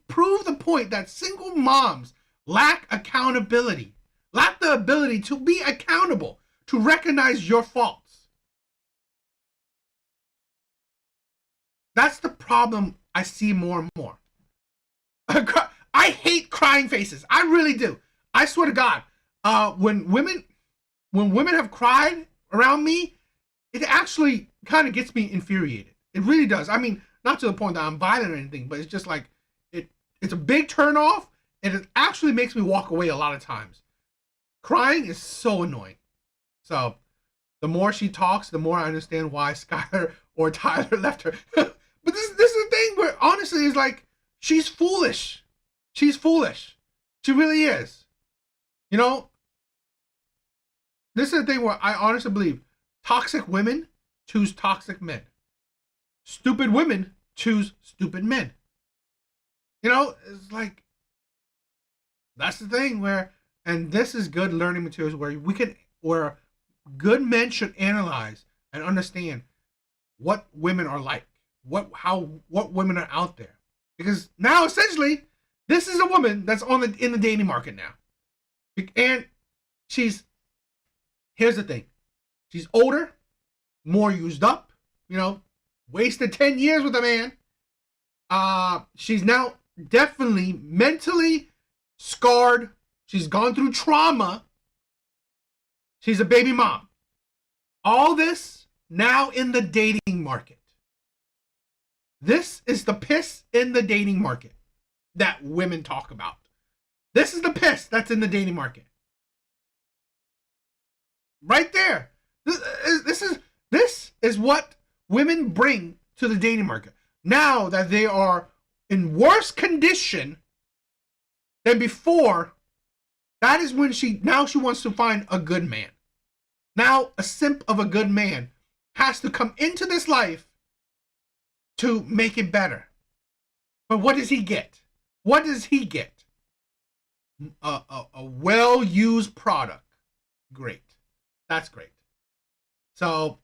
prove the point that single moms lack accountability, lack the ability to be accountable, to recognize your faults. That's the problem I see more and more. I hate crying faces. I really do. I swear to God, when women have cried around me, it actually kind of gets me infuriated. It really does. I mean, not to the point that I'm violent or anything, but it's just like it's a big turn off, and it actually makes me walk away a lot of times. Crying is so annoying. So the more she talks, the more I understand why Skylar or Tyler left her. But this is the thing where honestly it's like she's foolish. She's foolish. She really is. You know, this is the thing where I honestly believe toxic women choose toxic men. Stupid women choose stupid men. You know, it's like, that's the thing where, and this is good learning materials where good men should analyze and understand what women are like, what women are out there. Because now essentially, this is a woman that's in the dating market now. And here's the thing. She's older, more used up, you know, wasted 10 years with a man. She's now definitely mentally scarred. She's gone through trauma. She's a baby mom. All this now in the dating market. This is the piss in the dating market that women talk about. This is the piss that's in the dating market. Right there. This is what women bring to the dating market. now that they are in worse condition than before, that is when she wants to find a good man. Now a simp of a good man has to come into this life to make it better. But what does he get? What does he get? A well-used product. Great. That's great. So,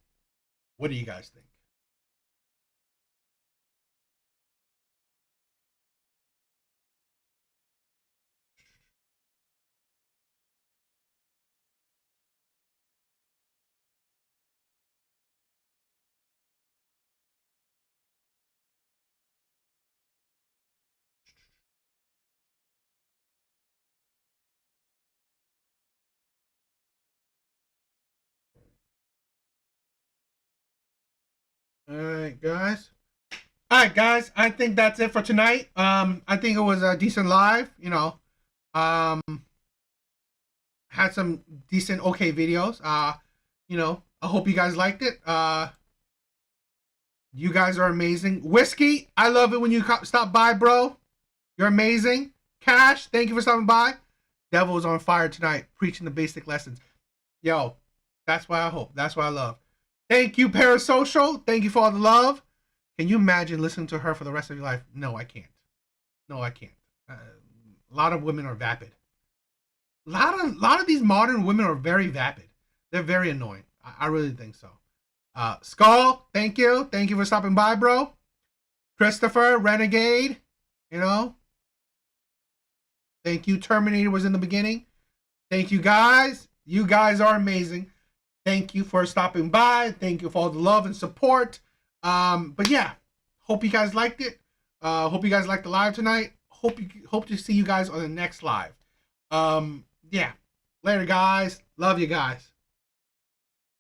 what do you guys think? All right, guys. I think that's it for tonight. I think it was a decent live. You know, had some decent, okay videos. You know, I hope you guys liked it. You guys are amazing. Whiskey, I love it when you stop by, bro. You're amazing. Cash, thank you for stopping by. Devil is on fire tonight, preaching the basic lessons. Yo, that's why I hope. That's why I love. Thank you, Parasocial. Thank you for all the love. Can you imagine listening to her for the rest of your life? No, I can't. No, I can't. A lot of women are vapid. A lot of these modern women are very vapid. They're very annoying. I really think so. Skull, thank you. Thank you for stopping by, bro. Christopher, Renegade, you know. Thank you. Terminator was in the beginning. Thank you, guys. You guys are amazing. Thank you for stopping by. Thank you for all the love and support. But yeah, hope you guys liked it. Hope you guys liked the live tonight. Hope to see you guys on the next live. Yeah. Later, guys. Love you guys.